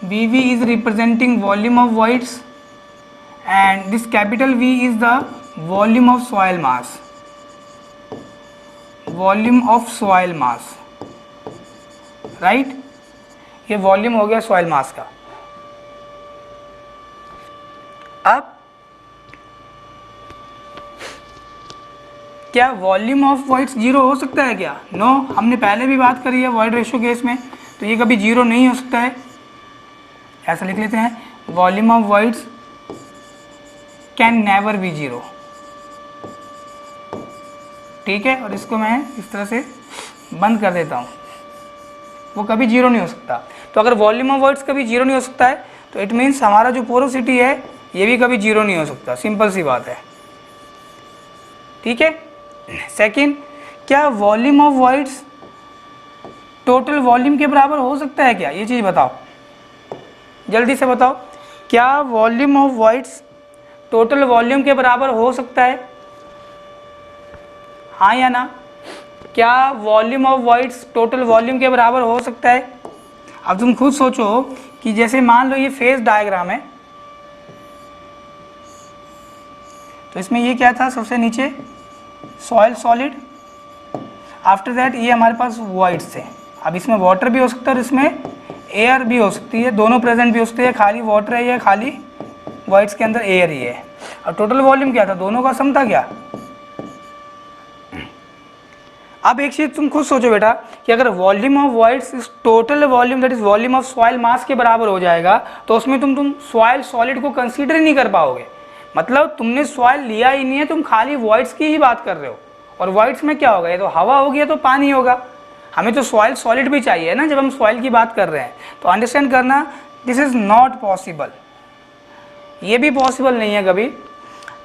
VV is representing volume of voids, and this capital V is the volume of soil mass, volume of soil mass, right. ये volume हो गया soil मास का। अब क्या वॉल्यूम ऑफ वॉइड्स जीरो हो सकता है क्या? नो, हमने पहले भी बात करी है वॉइड रेशियो केस में, तो ये कभी जीरो नहीं हो सकता है। ऐसा लिख लेते हैं, volume of voids can never be zero, ठीक है। और इसको मैं इस तरह से बंद कर देता हूँ, वो कभी जीरो नहीं हो सकता। तो अगर वॉल्यूम ऑफ वॉइड्स कभी जीरो नहीं हो सकता है तो इट मीन्स हमारा जो पोरोसिटी है ये भी कभी जीरो नहीं हो सकता, सिंपल सी बात है, ठीक है। सेकंड, क्या volume of voids total volume के बराबर हो सकता है क्या? ये चीज़ बताओ, जल्दी से बताओ। क्या volume of voids total volume के बराबर हो सकता है? हाँ या ना? क्या volume of voids total volume के बराबर हो सकता है? अब तुम खुद सोचो कि जैसे मान लो ये फेज डायग्राम है, तो इसमें ये क्या था? सबसे नीचे सॉइल सॉलिड, आफ्टर दैट ये हमारे पास वॉइड्स थे। अब इसमें वाटर भी हो सकता है और इसमें एयर भी हो सकती है, दोनों प्रेजेंट भी हो सकती है, खाली वाटर है या खाली वॉइड्स के अंदर एयर ही है। और टोटल वॉल्यूम क्या था, दोनों का सम था क्या। अब एक चीज तुम खुद सोचो बेटा कि अगर वॉल्यूम ऑफ वॉइड्स इस total volume that is volume of soil mass के बराबर हो जाएगा तो उसमें तुम सॉइल सॉलिड को कंसीडर ही नहीं कर पाओगे। मतलब तुमने सॉइल लिया ही नहीं है, तुम खाली वॉइड्स की ही बात कर रहे हो। और वॉइड्स में क्या होगा, ये तो हवा होगी या तो पानी होगा। हमें तो सॉइल सॉलिड भी चाहिए ना जब हम सॉइल की बात कर रहे हैं। तो अंडरस्टैंड करना, दिस इज नॉट पॉसिबल, ये भी पॉसिबल नहीं है कभी।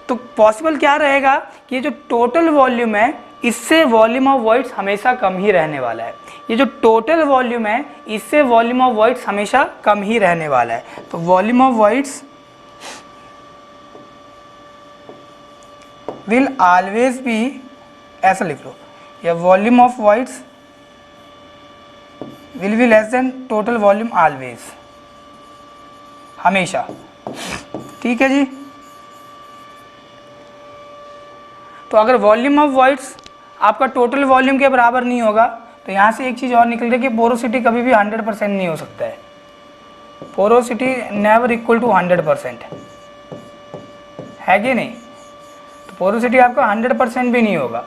तो पॉसिबल क्या रहेगा कि ये जो टोटल वॉल्यूम है इससे वॉल्यूम ऑफ वॉइड्स हमेशा कम ही रहने वाला है। ये जो टोटल वॉल्यूम है इससे वॉल्यूम ऑफ वॉइड्स हमेशा कम ही रहने वाला है। तो volume of voids will always be, ऐसा लिख लो, या volume of voids will be less than total volume always, हमेशा। ठीक है जी। तो अगर वॉल्यूम ऑफ वॉइड्स आपका टोटल वॉल्यूम के बराबर नहीं होगा तो यहाँ से एक चीज़ और निकल रही है कि पोरोसिटी कभी भी 100% नहीं हो सकता है। पोरोसिटी नेवर इक्वल टू 100% है कि नहीं। तो पोरोसिटी आपका 100% भी नहीं होगा।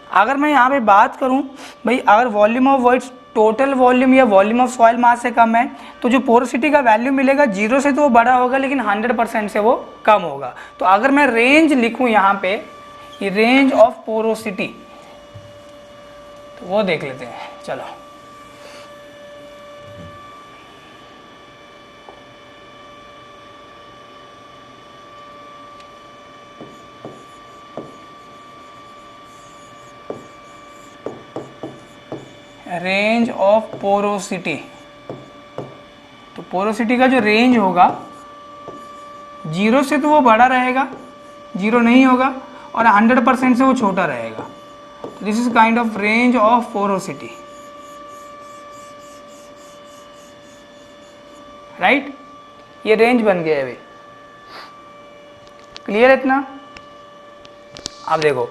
अगर मैं यहाँ पे बात करूँ भाई, अगर volume of voids total volume या वॉल्यूम ऑफ सॉइल मास से कम है तो जो पोरोसिटी का वैल्यू मिलेगा 0 से तो वो बड़ा होगा लेकिन 100% से वो कम होगा। तो अगर मैं रेंज लिखूँ यहाँ पे, ये रेंज ऑफ पोरोसिटी, तो वो देख लेते हैं। चलो रेंज ऑफ पोरोसिटी, तो पोरोसिटी का जो रेंज होगा 0 से तो वो बड़ा रहेगा, 0 नहीं होगा, और 100% से वो छोटा रहेगा। तो this is kind of range of porosity, right. ये रेंज बन गया है अभी, क्लियर है इतना। अब देखो,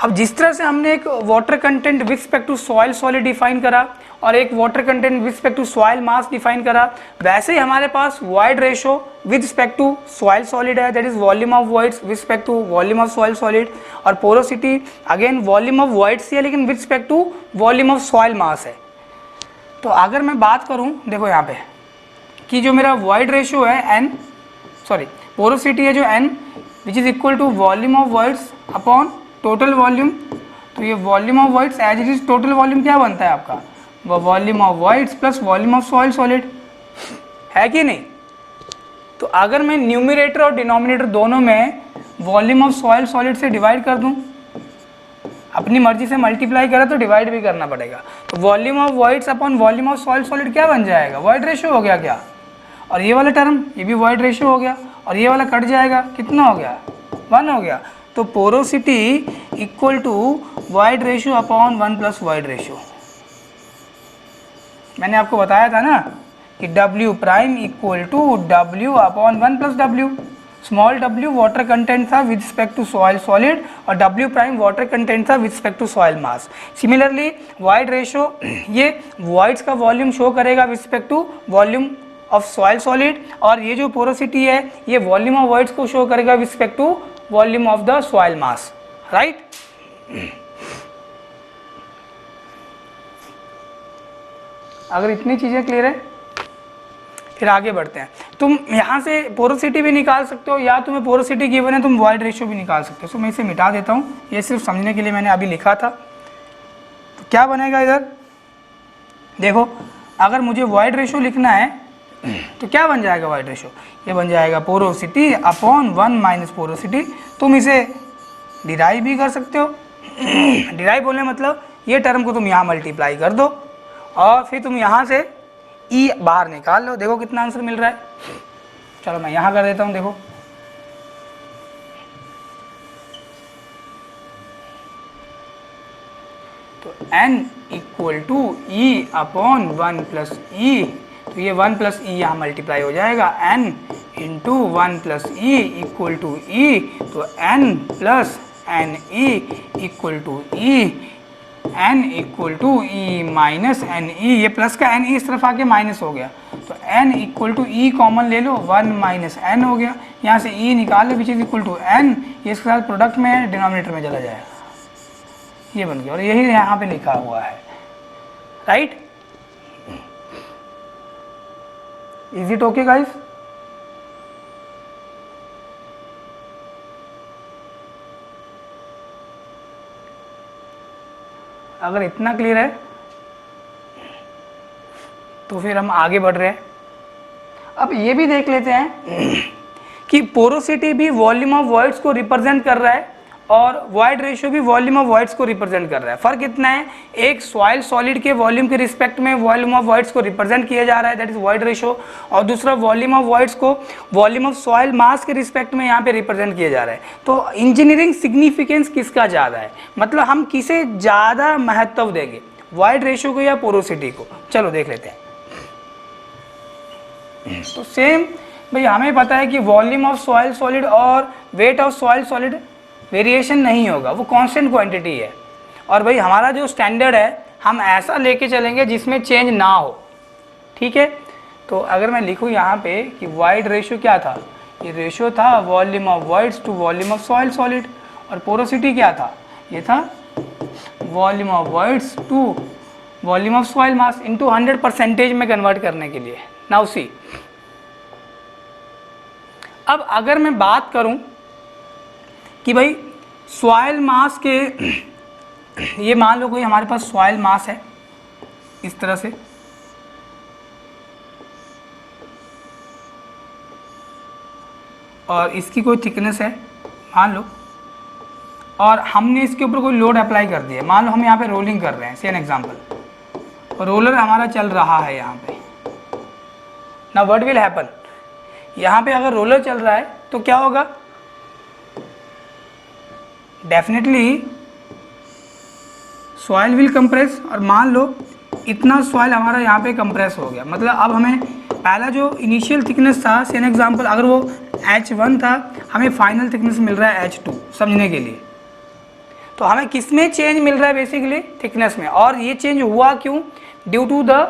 अब जिस तरह से हमने एक water content with respect to soil solid define करा और एक water content with respect to soil mass define करा, वैसे ही हमारे पास void ratio with respect to soil solid है, that is volume of voids with respect to volume of soil solid. और porosity again volume of voids है लेकिन with respect to volume of soil mass है। तो अगर मैं बात करूं, देखो यहाँ पे कि जो मेरा वॉइड रेशो है n, सॉरी पोरोसिटी है जो n which is equal to volume of voids upon total volume. तो ये volume of voids as it is total volume क्या बनता है आपका, वो volume of voids plus volume of soil solid, है कि नहीं। तो अगर मैं न्यूमरेटर और डिनोमिनेटर दोनों में वॉल्यूम ऑफ सॉइल सॉलिड से डिवाइड कर दूं, अपनी मर्जी से मल्टीप्लाई करें तो डिवाइड भी करना पड़ेगा। तो volume of voids upon volume of soil solid क्या बन जाएगा, वॉइड रेशियो हो गया क्या। और ये वाला टर्म ये भी वॉइड रेशियो हो गया और ये वाला कट जाएगा, कितना हो गया, 1 हो गया। तो porosity equal to void ratio upon 1 plus void ratio. मैंने आपको बताया था ना कि W prime equal to W upon 1 plus W। Small w water content था with respect to soil solid और W प्राइम वाटर कंटेंट था with respect to soil mass. Similarly void ratio, ये वॉइड्स का वॉल्यूम शो करेगा with respect to volume of soil solid, और ये जो porosity है ये वॉल्यूम ऑफ वॉइड्स को शो करेगा with respect to volume of the soil mass, right. अगर इतनी चीजें क्लियर है फिर आगे बढ़ते हैं। तुम यहाँ से पोरोसिटी भी निकाल सकते हो या तुम्हें पोरोसिटी गिवन है तुम वॉइड रेशियो भी निकाल सकते हो। सो मैं इसे मिटा देता हूँ, ये सिर्फ समझने के लिए मैंने अभी लिखा था। तो क्या बनेगा इधर देखो, अगर मुझे वॉइड रेशियो लिखना है तो क्या बन जाएगा वॉइड रेशियो, ये बन जाएगा पोरोसिटी अपॉन 1 माइनस पोरोसिटी। तुम इसे डिराइव भी कर सकते हो। डिराइव बोलने मतलब ये टर्म को तुम यहाँ मल्टीप्लाई कर दो और फिर तुम यहाँ से ई बाहर निकाल लो। देखो कितना आंसर मिल रहा है। चलो मैं यहाँ कर देता हूँ, देखो तो n equal to E upon 1 plus E, तो ये 1 प्लस ई यहाँ मल्टीप्लाई हो जाएगा, n into 1 plus E equal to E, तो n plus N E equal to E n equal to E minus N E, ये प्लस का n इस तरफ आके माइनस हो गया, तो n equal to e common ले लो, 1 माइनस एन हो गया, यहाँ से e निकाल लो which is equal to n, ये इसके साथ प्रोडक्ट में डिनोमिनेटर में चला जाएगा, ये बन गया, और यही यहाँ पे लिखा हुआ है, right. Is it okay guys? अगर इतना क्लियर है तो फिर हम आगे बढ़ रहे हैं। अब ये भी देख लेते हैं कि पोरोसिटी भी वॉल्यूम ऑफ वॉइड्स को रिप्रेजेंट कर रहा है और वॉइड रेशियो भी वॉल्यूम ऑफ वॉइड्स को रिप्रेजेंट कर रहा है। फर्क इतना है, एक सॉइल सॉलिड के वॉल्यूम के रिस्पेक्ट में वॉल्यूम ऑफ वॉइड्स को रिप्रेजेंट किया जा रहा है, दैट इज वॉइड रेशियो, और दूसरा वॉल्यूम ऑफ वॉइड्स को वॉल्यूम ऑफ सॉइल मास के रिस्पेक्ट में यहाँ पे रिप्रेजेंट किया जा रहा है। तो इंजीनियरिंग सिग्निफिकेंस किसका ज़्यादा है, मतलब हम किसे ज़्यादा महत्व देंगे, वॉइड रेशियो को या पोरोसिटी को? चलो देख लेते हैं। तो सेम भाई हमें पता है कि वॉल्यूम ऑफ सॉइल सॉलिड और wait of soil solid variation नहीं होगा, वो कांस्टेंट क्वांटिटी है। और भाई हमारा जो स्टैंडर्ड है हम ऐसा लेके चलेंगे जिसमें चेंज ना हो, ठीक है। तो अगर मैं लिखूँ यहाँ पे कि वाइड रेशियो क्या था, ये रेशियो था volume of voids to volume of soil solid, और पोरोसिटी क्या था, ये था volume of voids to volume of soil mass into 100% में कन्वर्ट करने के लिए। नाउ सी, अब अगर मैं बात करूं कि भाई सॉइल मास के, ये मान लो कोई हमारे पास सॉइल मास है इस तरह से, और इसकी कोई थिकनेस है मान लो, और हमने इसके ऊपर कोई लोड अप्लाई कर दिया, मान लो हम यहाँ पे रोलिंग कर रहे हैं, से एन एग्जांपल, रोलर हमारा चल रहा है यहाँ पे। नाउ व्हाट विल हैपन, यहाँ पे अगर रोलर चल रहा है तो क्या होगा, डेफिनेटली सॉइल विल कंप्रेस, और मान लो इतना सॉइल हमारा यहाँ पे कंप्रेस हो गया, मतलब अब हमें पहला जो इनिशियल थिकनेस था, से एन एग्जांपल अगर वो H1 था, हमें फाइनल थिकनेस मिल रहा है H2, समझने के लिए। तो हमें किस में चेंज मिल रहा है, बेसिकली थिकनेस में, और ये चेंज हुआ क्यों, due to the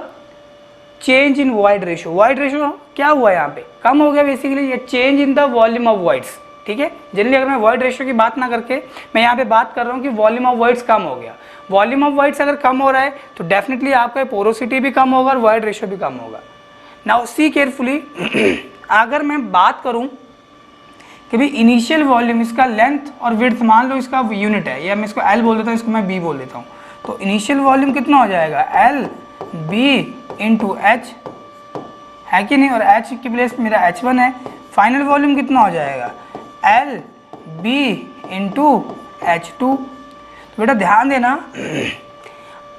change in void ratio. Void ratio क्या हुआ यहाँ पे, कम हो गया बेसिकली, ये change in the volume of voids, ठीक है। जनरली अगर मैं वॉइड रेशियो की बात ना करके मैं यहाँ पे बात कर रहा हूँ कि वॉल्यूम ऑफ वॉइड्स कम हो गया। वॉल्यूम ऑफ वॉइड्स अगर कम हो रहा है तो डेफिनेटली आपका पोरोसिटी भी कम होगा और वॉइड रेशियो भी कम होगा। नाउ सी केयरफुली, अगर मैं बात करूँ कि भाई इनिशियल वॉल्यूम, इसका लेंथ और विड्थ मान लो इसका यूनिट है, या मैं इसको L बोल देता हूँ, इसको मैं B बोल देता हूँ, तो इनिशियल वॉल्यूम कितना हो जाएगा, L B इंटू H, है कि नहीं, और H की प्लेस मेरा H1 है। फाइनल वॉल्यूम कितना हो जाएगा, L B इंटू H2। तो बेटा ध्यान देना,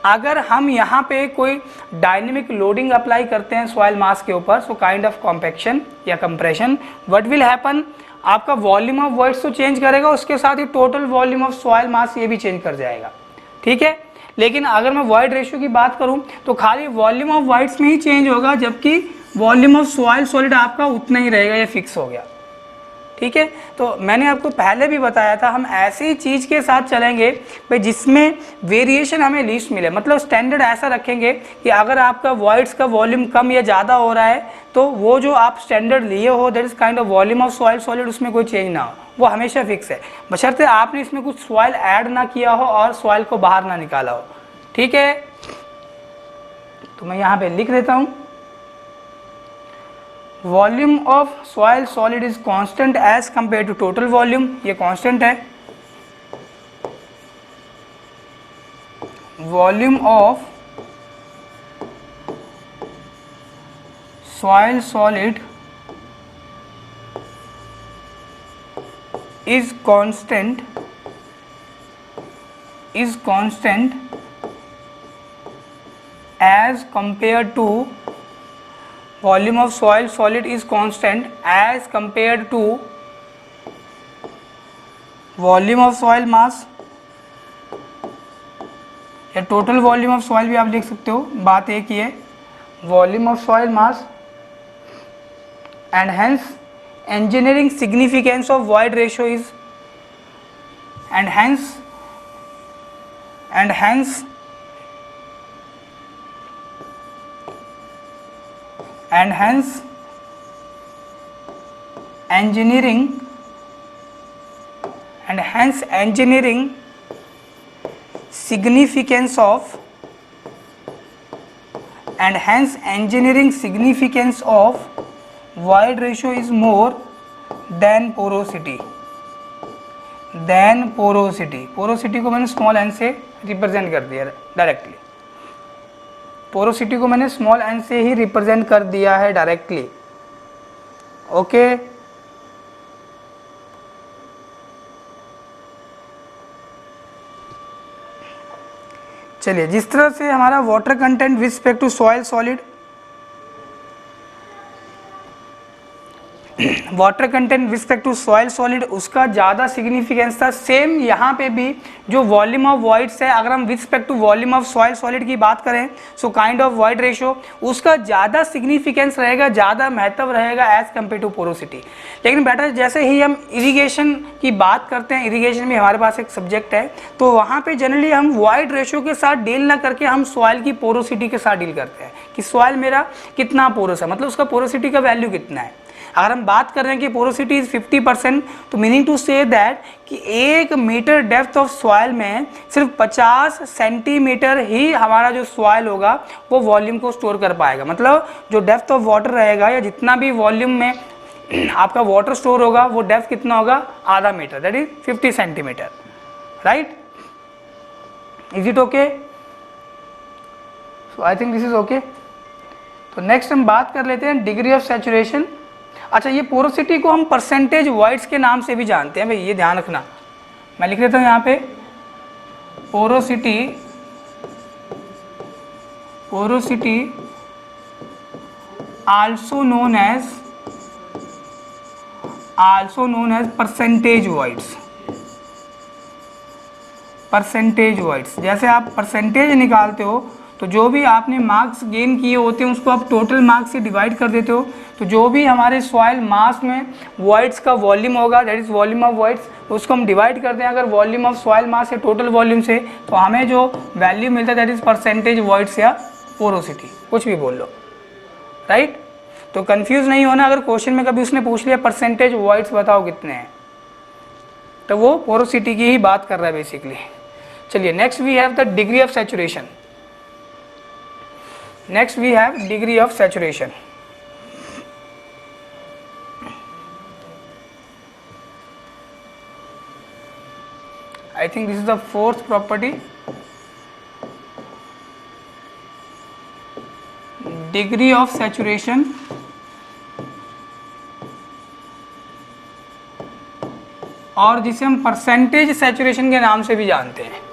अगर हम यहाँ पे कोई डायनेमिक लोडिंग अप्लाई करते हैं सॉइल मास के ऊपर, सो काइंड ऑफ कॉम्पैक्शन या कंप्रेशन, व्हाट विल हैपन, आपका वॉल्यूम ऑफ वॉइड्स तो चेंज करेगा, उसके साथ ही total volume of soil mass ये भी चेंज कर जाएगा, ठीक है। लेकिन अगर मैं वॉइड रेशियो की बात करूं तो खाली वॉल्यूम ऑफ वॉइड्स में ही चेंज होगा, जबकि वॉल्यूम ऑफ सॉइल सॉलिड आपका उतना ही रहेगा, ये फिक्स हो गया, ठीक है। तो मैंने आपको पहले भी बताया था, हम ऐसी चीज़ के साथ चलेंगे भाई जिसमें वेरिएशन हमें लीस्ट मिले, मतलब स्टैंडर्ड ऐसा रखेंगे कि अगर आपका वॉइड्स का वॉल्यूम कम या ज़्यादा हो रहा है तो वो जो आप स्टैंडर्ड लिए हो, that is kind of volume of soil solid, उसमें कोई चेंज ना हो, वो हमेशा फिक्स है, बशर्ते आपने इसमें कुछ सॉइल ऐड ना किया हो और सॉइल को बाहर ना निकाला हो, ठीक है। तो मैं यहाँ पे लिख देता हूँ, volume of soil solid is constant as compare to total volume, ये कांस्टेंट है। Volume of soil solid is constant as compared to volume of soil solid is constant as compared to volume of soil mass, या total volume of soil भी आप लिख सकते हो, बात एक ही है, volume of soil mass, and hence engineering significance of void ratio is and hence and hence engineering significance of void ratio is more than porosity. Porosity को मैंने स्मॉल एन से रिप्रेजेंट कर दिया डायरेक्टली, पोरोसिटी को मैंने small N से ही represent कर दिया है डायरेक्टली। ओके, चलिए, जिस तरह से हमारा water content with respect to soil solid, water content with respect to soil solid उसका ज़्यादा सिग्निफिकेंस था। सेम यहाँ पे भी जो वॉल्यूम ऑफ वॉइड्स है, अगर हम with respect to volume of soil solid की बात करें, so kind of void ratio उसका ज़्यादा सिग्निफिकेंस रहेगा, ज़्यादा महत्व रहेगा एज कम्पेयर टू पोरोसिटी। लेकिन बेटा जैसे ही हम इरीगेशन की बात करते हैं, इरीगेशन में हमारे पास एक सब्जेक्ट है, तो वहाँ पर जनरली हम वॉइड रेशियो के साथ डील ना करके हम सॉइल की पोरोसिटी के साथ डील करते हैं कि सॉइल मेरा कितना पोरस है, मतलब उसका पोरोसिटी का वैल्यू कितना है। अगर हम बात कर रहे हैं कि पोरोसिटी इज 50%, तो मीनिंग टू से दैट कि 1 मीटर डेप्थ ऑफ सॉइल में सिर्फ 50 सेंटीमीटर ही हमारा जो सॉइल होगा वो वॉल्यूम को स्टोर कर पाएगा। मतलब जो डेप्थ ऑफ वाटर रहेगा या जितना भी वॉल्यूम में आपका वाटर स्टोर होगा वो डेप्थ कितना होगा, आधा metre, that is 50 centimetre, right. Is it okay? So I think this is okay. तो नेक्स्ट हम बात कर लेते हैं डिग्री ऑफ सैचुरेशन। अच्छा, ये पोरोसिटी को हम परसेंटेज वॉइड्स के नाम से भी जानते हैं भाई, ये ध्यान रखना। मैं लिख देता हूँ यहाँ पे porosity also known as percentage voids. जैसे आप परसेंटेज निकालते हो तो जो भी आपने मार्क्स गेन किए होते हैं उसको आप टोटल मार्क्स से डिवाइड कर देते हो, तो जो भी हमारे सॉइल मास में वॉइड्स का वॉल्यूम होगा, that is volume of voids, उसको हम डिवाइड करते हैं अगर वॉल्यूम ऑफ सॉइल मास है टोटल वॉल्यूम से, तो हमें जो वैल्यू मिलता है दैट इज परसेंटेज वॉइड्स या पोरोसिटी, कुछ भी बोल लो, राइट। तो कंफ्यूज नहीं होना, अगर क्वेश्चन में कभी उसने पूछ लिया परसेंटेज वॉइड्स बताओ कितने हैं, तो वो पोरोसिटी की ही बात कर रहा है बेसिकली। चलिए, next we have the degree of saturation. Next we have degree of saturation. I think this is the fourth property. Degree of saturation और जिसे हम परसेंटेज सैचुरेशन के नाम से भी जानते हैं,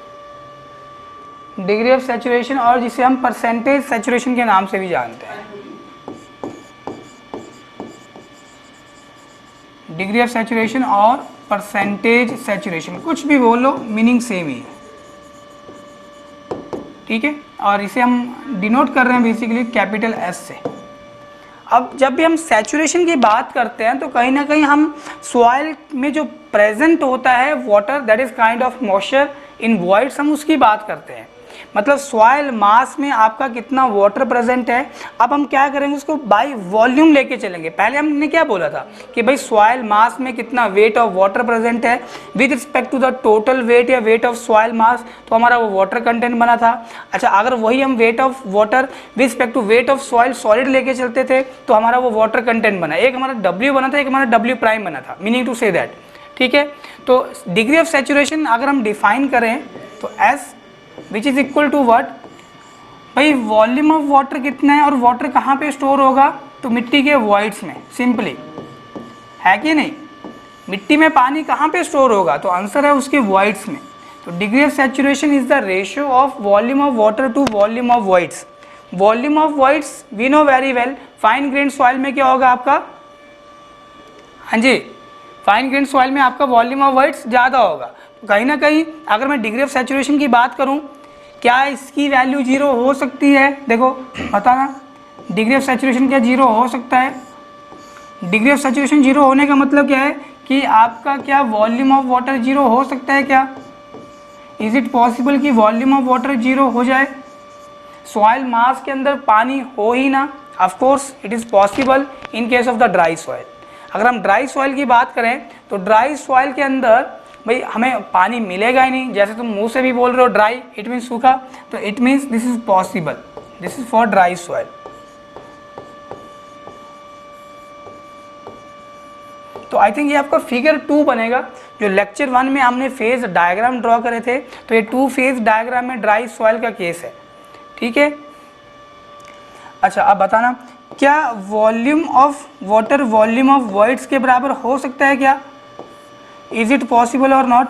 डिग्री ऑफ सैचुरेशन और जिसे हम परसेंटेज सैचुरेशन के नाम से भी जानते हैं। डिग्री ऑफ सैचुरेशन और परसेंटेज सैचुरेशन, कुछ भी बोलो, मीनिंग सेम ही है, ठीक है। और इसे हम डिनोट कर रहे हैं बेसिकली कैपिटल एस से। अब जब भी हम सैचुरेशन की बात करते हैं तो कहीं ना कहीं हम सॉइल में जो प्रेजेंट होता है water, that is kind of moisture in voids, हम उसकी बात करते हैं। मतलब सॉइल मास में आपका कितना वाटर प्रेजेंट है। अब हम क्या करेंगे, उसको बाय वॉल्यूम लेके चलेंगे। पहले हमने क्या बोला था कि भाई सॉइल मास में कितना वेट ऑफ वाटर प्रेजेंट है with respect to the total weight या वेट ऑफ सॉइल मास, तो हमारा वो वाटर कंटेंट बना था। अच्छा, अगर वही हम weight of water with respect to weight of soil solid लेके चलते थे तो हमारा वो वाटर कंटेंट बना, एक हमारा W बना था, एक हमारा W प्राइम बना था, मीनिंग टू से दैट, ठीक है। तो डिग्री ऑफ सैचुरेशन अगर हम डिफाइन करें तो S which is equal to what, भाई वॉल्यूम ऑफ वाटर कितना है और वाटर कहाँ पे स्टोर होगा, तो मिट्टी के वॉइड्स में, सिंपली है कि नहीं। मिट्टी में पानी कहाँ पे स्टोर होगा, तो आंसर है उसके वॉइड्स में। तो degree of saturation is the ratio of volume of water to volume of voids. Volume of voids we know very well, fine grain soil में क्या होगा आपका, हाँ जी, फाइन ग्रेन सॉइल में आपका वॉल्यूम ऑफ वॉइड्स ज़्यादा होगा। तो कहीं ना कहीं अगर मैं डिग्री ऑफ सैचुरेशन की बात करूं, क्या इसकी वैल्यू 0 हो सकती है, देखो बताना, डिग्री ऑफ सैचुरेशन क्या 0 हो सकता है। डिग्री ऑफ सैचुरेशन 0 होने का मतलब क्या है कि आपका क्या वॉल्यूम ऑफ वाटर 0 हो सकता है क्या, इज इट पॉसिबल कि वॉल्यूम ऑफ वाटर 0 हो जाए, सॉइल मास के अंदर पानी हो ही ना, of course it is possible in case of the dry soil. अगर हम ड्राई सॉइल की बात करें तो ड्राई सॉइल के अंदर भाई हमें पानी मिलेगा ही नहीं, जैसे तुम मुंह से भी बोल रहे हो ड्राई इट मीन्स सूखा, तो it means this is possible, this is for dry soil. तो आई थिंक ये आपका फिगर 2 बनेगा। जो लेक्चर 1 में हमने फेज डायग्राम ड्रॉ करे थे, तो ये 2 फेज डायग्राम में ड्राई सॉइल का केस है, ठीक है। अच्छा अब बताना, क्या volume of water volume of voids के बराबर हो सकता है क्या? इज इट पॉसिबल और नॉट?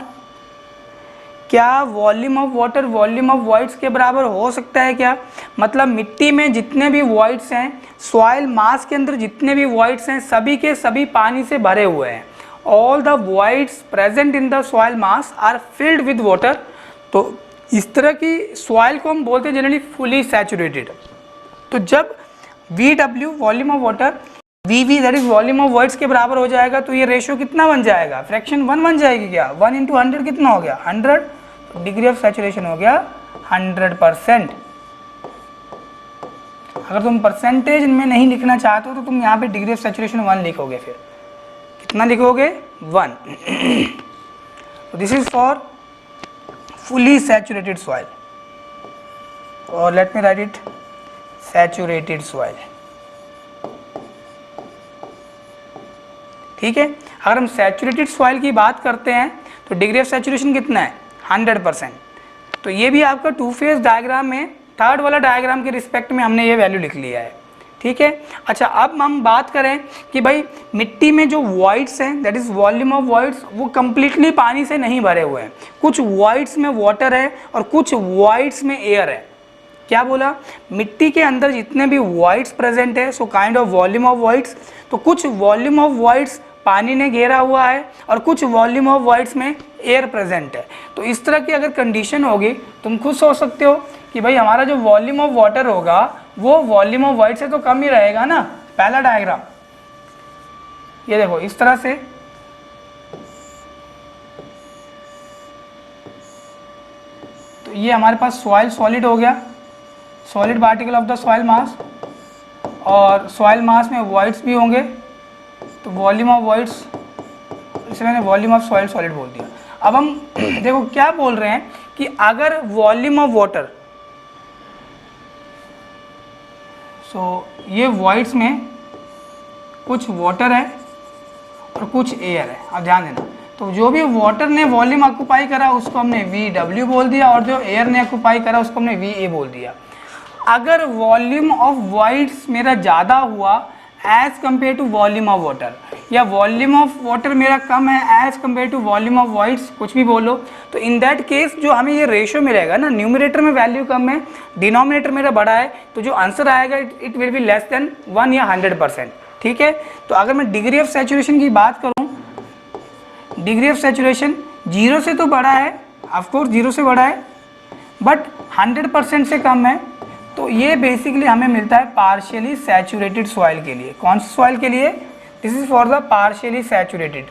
क्या volume of water volume of voids के बराबर हो सकता है क्या? मतलब मिट्टी में जितने भी वॉइड्स हैं, सॉइल मास के अंदर जितने भी वॉइड्स हैं, सभी के सभी पानी से भरे हुए हैं। All the voids present in the soil mass are filled with water. तो इस तरह की सॉइल को हम बोलते हैं जनरली फुली सैचुरेटेड। तो जब VW volume of water VV that is volume of voids के बराबर हो जाएगा, तो ये रेशियो कितना बन जाएगा? फ्रैक्शन 1 बन जाएगी क्या? 1 × 100 कितना हो गया? 100। डिग्री ऑफ सैचुरेशन हो गया 100%। अगर तुम परसेंटेज में नहीं लिखना चाहते हो तो तुम यहाँ पे डिग्री ऑफ सैचुरेशन 1 लिखोगे। फिर कितना लिखोगे? 1। This is for fully saturated soil, और let me write it saturated soil, ठीक है। अगर हम सैचुरेटेड सॉइल की बात करते हैं तो डिग्री ऑफ सैचुरेशन कितना है? 100%। तो ये भी आपका 2 फेज डायग्राम में थर्ड वाला डायग्राम के रिस्पेक्ट में हमने ये वैल्यू लिख लिया है, ठीक है। अच्छा अब हम बात करें कि भाई मिट्टी में जो वॉइड्स हैं that is volume of voids, वो कंप्लीटली पानी से नहीं भरे हुए हैं। कुछ वॉइड्स में वाटर है और कुछ वॉइड्स में एयर है। क्या बोला? मिट्टी के अंदर जितने भी वॉइड्स प्रेजेंट है, सो kind of volume of voids, तो कुछ वॉल्यूम ऑफ वॉइड्स पानी ने घेरा हुआ है और कुछ वॉल्यूम ऑफ वॉइड्स में एयर प्रेजेंट है। तो इस तरह की अगर कंडीशन होगी, तुम खुद सोच सकते हो कि भाई हमारा जो वॉल्यूम ऑफ वाटर होगा वो वॉल्यूम ऑफ वॉइड से तो कम ही रहेगा ना। पहला डायग्राम ये देखो इस तरह से, तो ये हमारे पास सॉइल सॉलिड हो गया, solid particle of the soil मास, और सॉइल मास में वॉइड्स भी होंगे, तो वॉल्यूम ऑफ वॉइड्स, इसे मैंने वॉल्यूम ऑफ सॉइल सॉलिड बोल दिया। अब हम देखो क्या बोल रहे हैं कि अगर वॉल्यूम ऑफ वाटर, सो ये वॉइड्स में कुछ वाटर है और कुछ एयर है। अब ध्यान देना, तो जो भी वाटर ने वॉल्यूम ऑक्यूपाई करा उसको हमने VW बोल दिया, और जो एयर ने ऑक्यूपाई करा उसको हमने VA बोल दिया। अगर वॉल्यूम ऑफ वॉइड्स मेरा ज़्यादा हुआ as compare to volume of water, या वॉल्यूम ऑफ वाटर मेरा कम है as compare to volume of voids, कुछ भी बोलो, तो इन दैट केस जो हमें ये रेशियो मिलेगा ना, न्यूमरेटर में वैल्यू कम है, डिनोमिनेटर मेरा बड़ा है, तो जो आंसर आएगा it will be less than 1 या 100%, ठीक है। तो अगर मैं डिग्री ऑफ सैचुरेशन की बात करूँ, डिग्री ऑफ सैचुरेशन 0 से तो बड़ा है, ऑफकोर्स 0 से बड़ा है, बट 100% से कम है। तो ये बेसिकली हमें मिलता है पार्शियली सैचुरेटेड सॉइल के लिए। कौन सी सॉइल के लिए? This is for the partially saturated,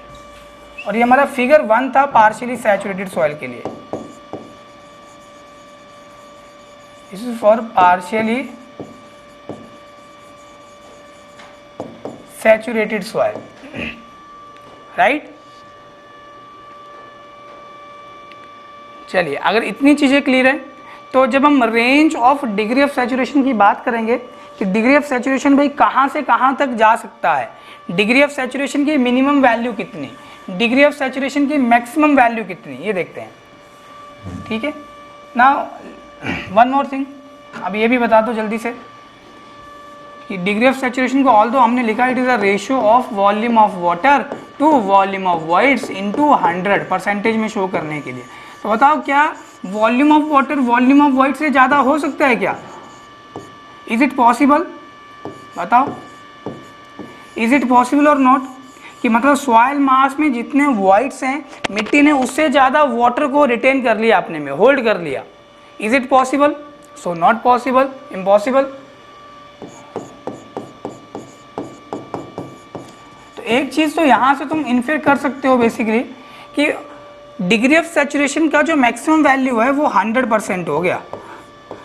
और ये हमारा फिगर 1 था पार्शियली सैचुरेटेड सॉइल के लिए। This is for partially saturated soil, right. चलिए अगर इतनी चीज़ें क्लियर है, तो जब हम range of degree of saturation की बात करेंगे कि डिग्री ऑफ सैचुरेशन भाई कहाँ से कहाँ तक जा सकता है, डिग्री ऑफ सैचुरेशन की मिनिमम वैल्यू कितनी, डिग्री ऑफ सैचुरेशन की मैक्सिमम वैल्यू कितनी, ये देखते हैं, ठीक है। नाउ वन मोर थिंग, अब ये भी बता दो जल्दी से कि डिग्री ऑफ सैचुरेशन को ऑल्दो हमने लिखा it is a ratio of volume of water to volume of voids into 100 percentage में शो करने के लिए। तो बताओ क्या volume of water volume of void से ज़्यादा हो सकता है क्या? Is it possible? बताओ, इज़ इट पॉसिबल और नॉट? कि मतलब सॉइल मास में जितने वॉइड्स हैं, मिट्टी ने उससे ज़्यादा वाटर को रिटेन कर लिया, अपने में होल्ड कर लिया। Is it possible? So not possible, impossible. तो एक चीज़ तो यहाँ से तुम इन्फेर कर सकते हो बेसिकली कि डिग्री ऑफ सैचुरेशन का जो मैक्सिमम वैल्यू है वो 100% हो गया।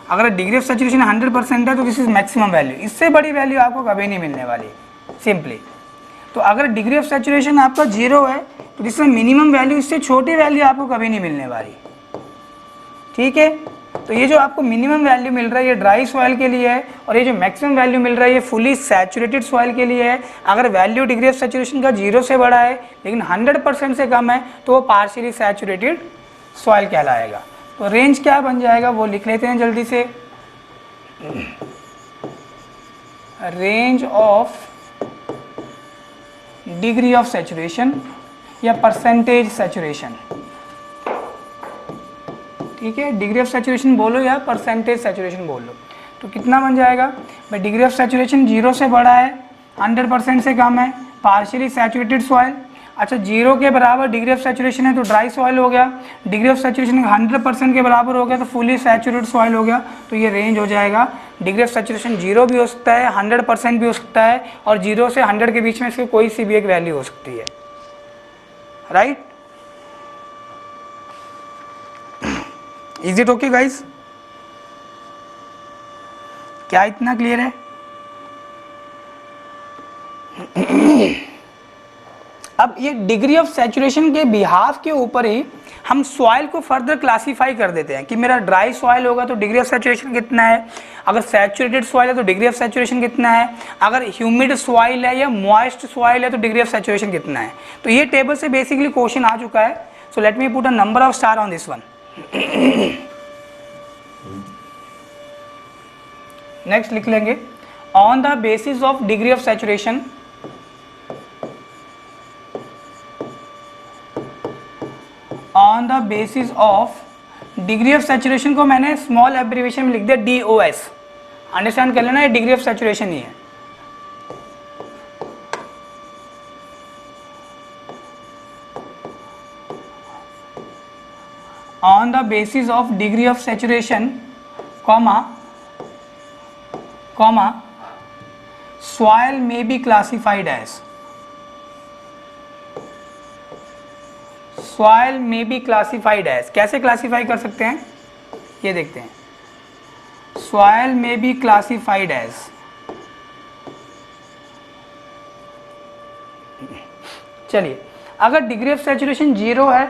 अगर डिग्री ऑफ सैचुरेशन 100% है तो दिस इज मैक्सिमम वैल्यू, इससे बड़ी वैल्यू आपको कभी नहीं मिलने वाली सिंपली। तो अगर डिग्री ऑफ सैचुरेशन आपका 0 है तो दिस इज मिनिमम वैल्यू, इससे छोटी वैल्यू आपको कभी नहीं मिलने वाली, ठीक है। तो ये जो आपको मिनिमम वैल्यू मिल रहा है ये ड्राई सॉइल के लिए है, और ये जो मैक्सिमम वैल्यू मिल रहा है ये फुली सैचुरेटेड सॉइल के लिए है। अगर वैल्यू डिग्री ऑफ सैचुरेशन का 0 से बड़ा है लेकिन 100% से कम है तो वो पार्शियली सैचुरेटेड सॉइल कहलाएगा। तो रेंज क्या बन जाएगा वो लिख लेते हैं जल्दी से, range of degree of saturation या परसेंटेज सैचुरेशन, ठीक है। डिग्री ऑफ सैचुरेशन बोलो या परसेंटेज सैचुरेशन बोलो, तो कितना बन जाएगा भाई, डिग्री ऑफ सैचुरेशन 0 से बड़ा है, 100% से कम है, पार्शियली सैचुरेटेड सॉइल। अच्छा 0 के बराबर डिग्री ऑफ सैचुरेशन है तो ड्राई सॉइल हो गया, डिग्री ऑफ सैचुरेशन 100% के बराबर हो गया तो फुली सैचुरेटेड सॉइल हो गया। तो ये रेंज हो जाएगा, डिग्री ऑफ सैचुरेशन 0 भी हो सकता है, 100% भी हो सकता है, और 0 से 100 के बीच में इसकी कोई सी भी एक वैल्यू हो सकती है, right. Is it okay guys, क्या इतना क्लियर है? अब ये डिग्री ऑफ सैचुरेशन के बिहाफ के ऊपर ही हम सॉइल को फर्दर क्लासीफाई कर देते हैं कि मेरा ड्राई सॉइल होगा तो डिग्री ऑफ सैचुरेशन कितना है, अगर सैचुरेटेड सॉइल है तो डिग्री ऑफ सैचुरेशन कितना है, अगर ह्यूमिड सॉइल है या मॉइस्ट सॉइल है तो डिग्री ऑफ सैचुरेशन कितना है। तो ये टेबल से बेसिकली क्वेश्चन आ चुका है। So let me put a number of star on this one. Next लिख लेंगे, on the basis of degree of saturation, on the basis of degree of saturation को मैंने स्मॉल एब्रीविएशन में लिख दिया DOS, अंडरस्टैंड कर लेना, ये डिग्री ऑफ सैचुरेशन ही है। On the basis of degree of saturation comma soil may be classified as, soil may be classified as, कैसे क्लासीफाई कर सकते हैं ये देखते हैं, soil may be classified as, चलिए अगर डिग्री ऑफ सैचुरेशन 0 है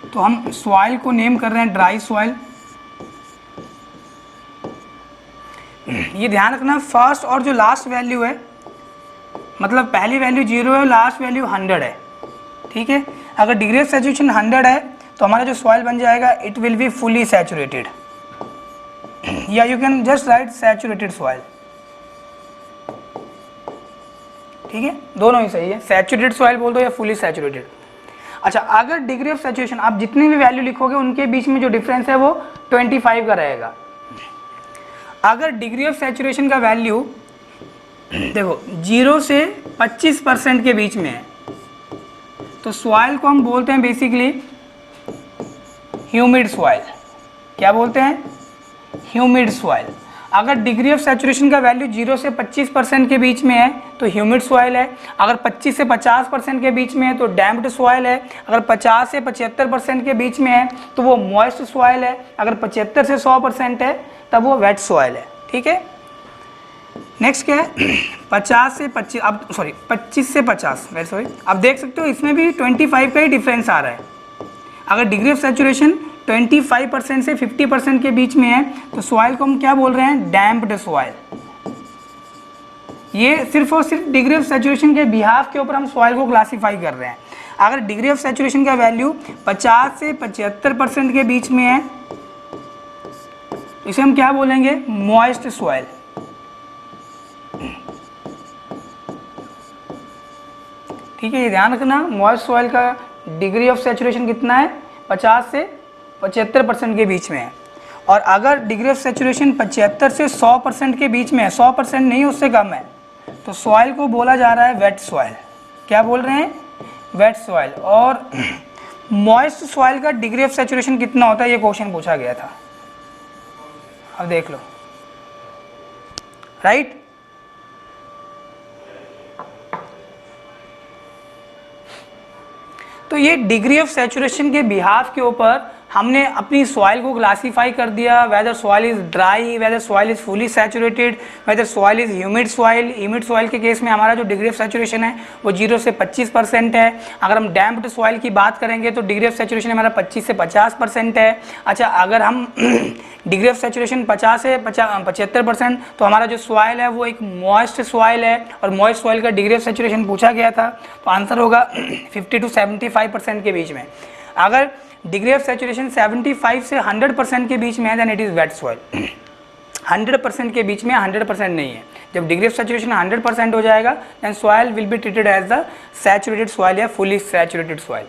तो हम सॉइल को नेम कर रहे हैं ड्राई सॉइल। ये ध्यान रखना फर्स्ट और जो लास्ट वैल्यू है, मतलब पहली वैल्यू 0 है, लास्ट वैल्यू 100 है, ठीक है। अगर डिग्री ऑफ सैचुरेशन 100 है तो हमारा जो सॉइल बन जाएगा it will be fully saturated, या you can just write saturated soil, ठीक है, दोनों ही सही है, सैचुरेटेड सॉइल बोल दो या फुली सैचुरेटेड। अच्छा अगर डिग्री ऑफ सैचुरेशन आप जितनी भी वैल्यू लिखोगे उनके बीच में जो डिफरेंस है वो 25 का रहेगा। अगर डिग्री ऑफ सैचुरेशन का वैल्यू देखो 0 से 25% के बीच में है तो सॉइल को हम बोलते हैं बेसिकली ह्यूमिड सॉइल। क्या बोलते हैं? Humid soil. अगर डिग्री ऑफ सैचुरेशन का वैल्यू 0 से 25% के बीच में है तो ह्यूमिड सॉइल है, अगर 25 से 50% के बीच में है तो डैम्प्ड सॉइल है, अगर 50 से 75% के बीच में है तो वो मॉइस्ट सॉइल है, अगर 75 से 100% है तब वो वेट सॉइल है, ठीक है। नेक्स्ट क्या है 50 से 25, अब सॉरी 25 से 50, वेरी सॉरी, अब देख सकते हो इसमें भी 25 का ही डिफरेंस आ रहा है। अगर डिग्री ऑफ सैचुरेशन 25% से 50% के बीच में है तो सॉइल को हम क्या बोल रहे हैं? Damped soil. ये सिर्फ और सिर्फ डिग्री ऑफ सैचुरेशन के बिहाफ के ऊपर हम सॉइल को क्लासीफाई कर रहे हैं। अगर डिग्री ऑफ सैचुरेशन का वैल्यू 50 से 75% के बीच में है तो इसे हम क्या बोलेंगे? Moist soil. ठीक है, ये ध्यान रखना, मॉइस्ट सॉइल का डिग्री ऑफ सैचुरेशन कितना है? 50 से 75% के बीच में है। और अगर डिग्री ऑफ सैचुरेशन 75 से 100% के बीच में है, 100% नहीं उससे कम है, तो सॉइल को बोला जा रहा है वेट सॉइल। क्या बोल रहे हैं? Wait soil. और मॉइस्ट सॉइल का डिग्री ऑफ सैचुरेशन कितना होता है, ये क्वेश्चन पूछा गया था, अब देख लो, राइट। तो ये डिग्री ऑफ सैचुरेशन के बिहाफ के ऊपर हमने अपनी सॉइल को क्लासीफाई कर दिया, whether soil is dry, whether soil is fully saturated, whether soil is humid soil. Humid soil के केस में हमारा जो डिग्री ऑफ सैचुरेशन है वो 0 से 25% है। अगर हम डैम्प्ड सॉइल की बात करेंगे तो डिग्री ऑफ सैचुरेशन हमारा 25 से 50% है। अच्छा, अगर हम डिग्री ऑफ सैचुरेशन 50 से 75%, तो हमारा जो सॉइल है वो एक मॉइस्ट सॉइल है, और मॉइस्ट सॉइल का डिग्री ऑफ सैचुरेशन पूछा गया था, तो आंसर होगा 50 to 75% के बीच में। अगर डिग्री ऑफ सैचुरेशन 75 से 100% के बीच में है then it is wet soil. 100% के बीच में 100% नहीं है। जब डिग्री ऑफ सैचुरेशन 100% हो जाएगा then soil will be treated as the saturated soil या फुली सैचुरेटेड सॉइल।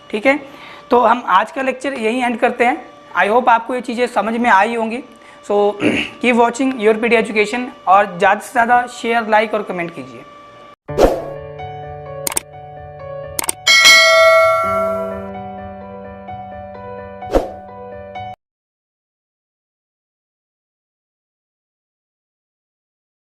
ठीक है, तो हम आज का लेक्चर यहीं एंड करते हैं। आई होप आपको ये चीज़ें समझ में आई होंगी। So keep watching your PD education, और ज़्यादा से ज़्यादा शेयर, लाइक और कमेंट कीजिए।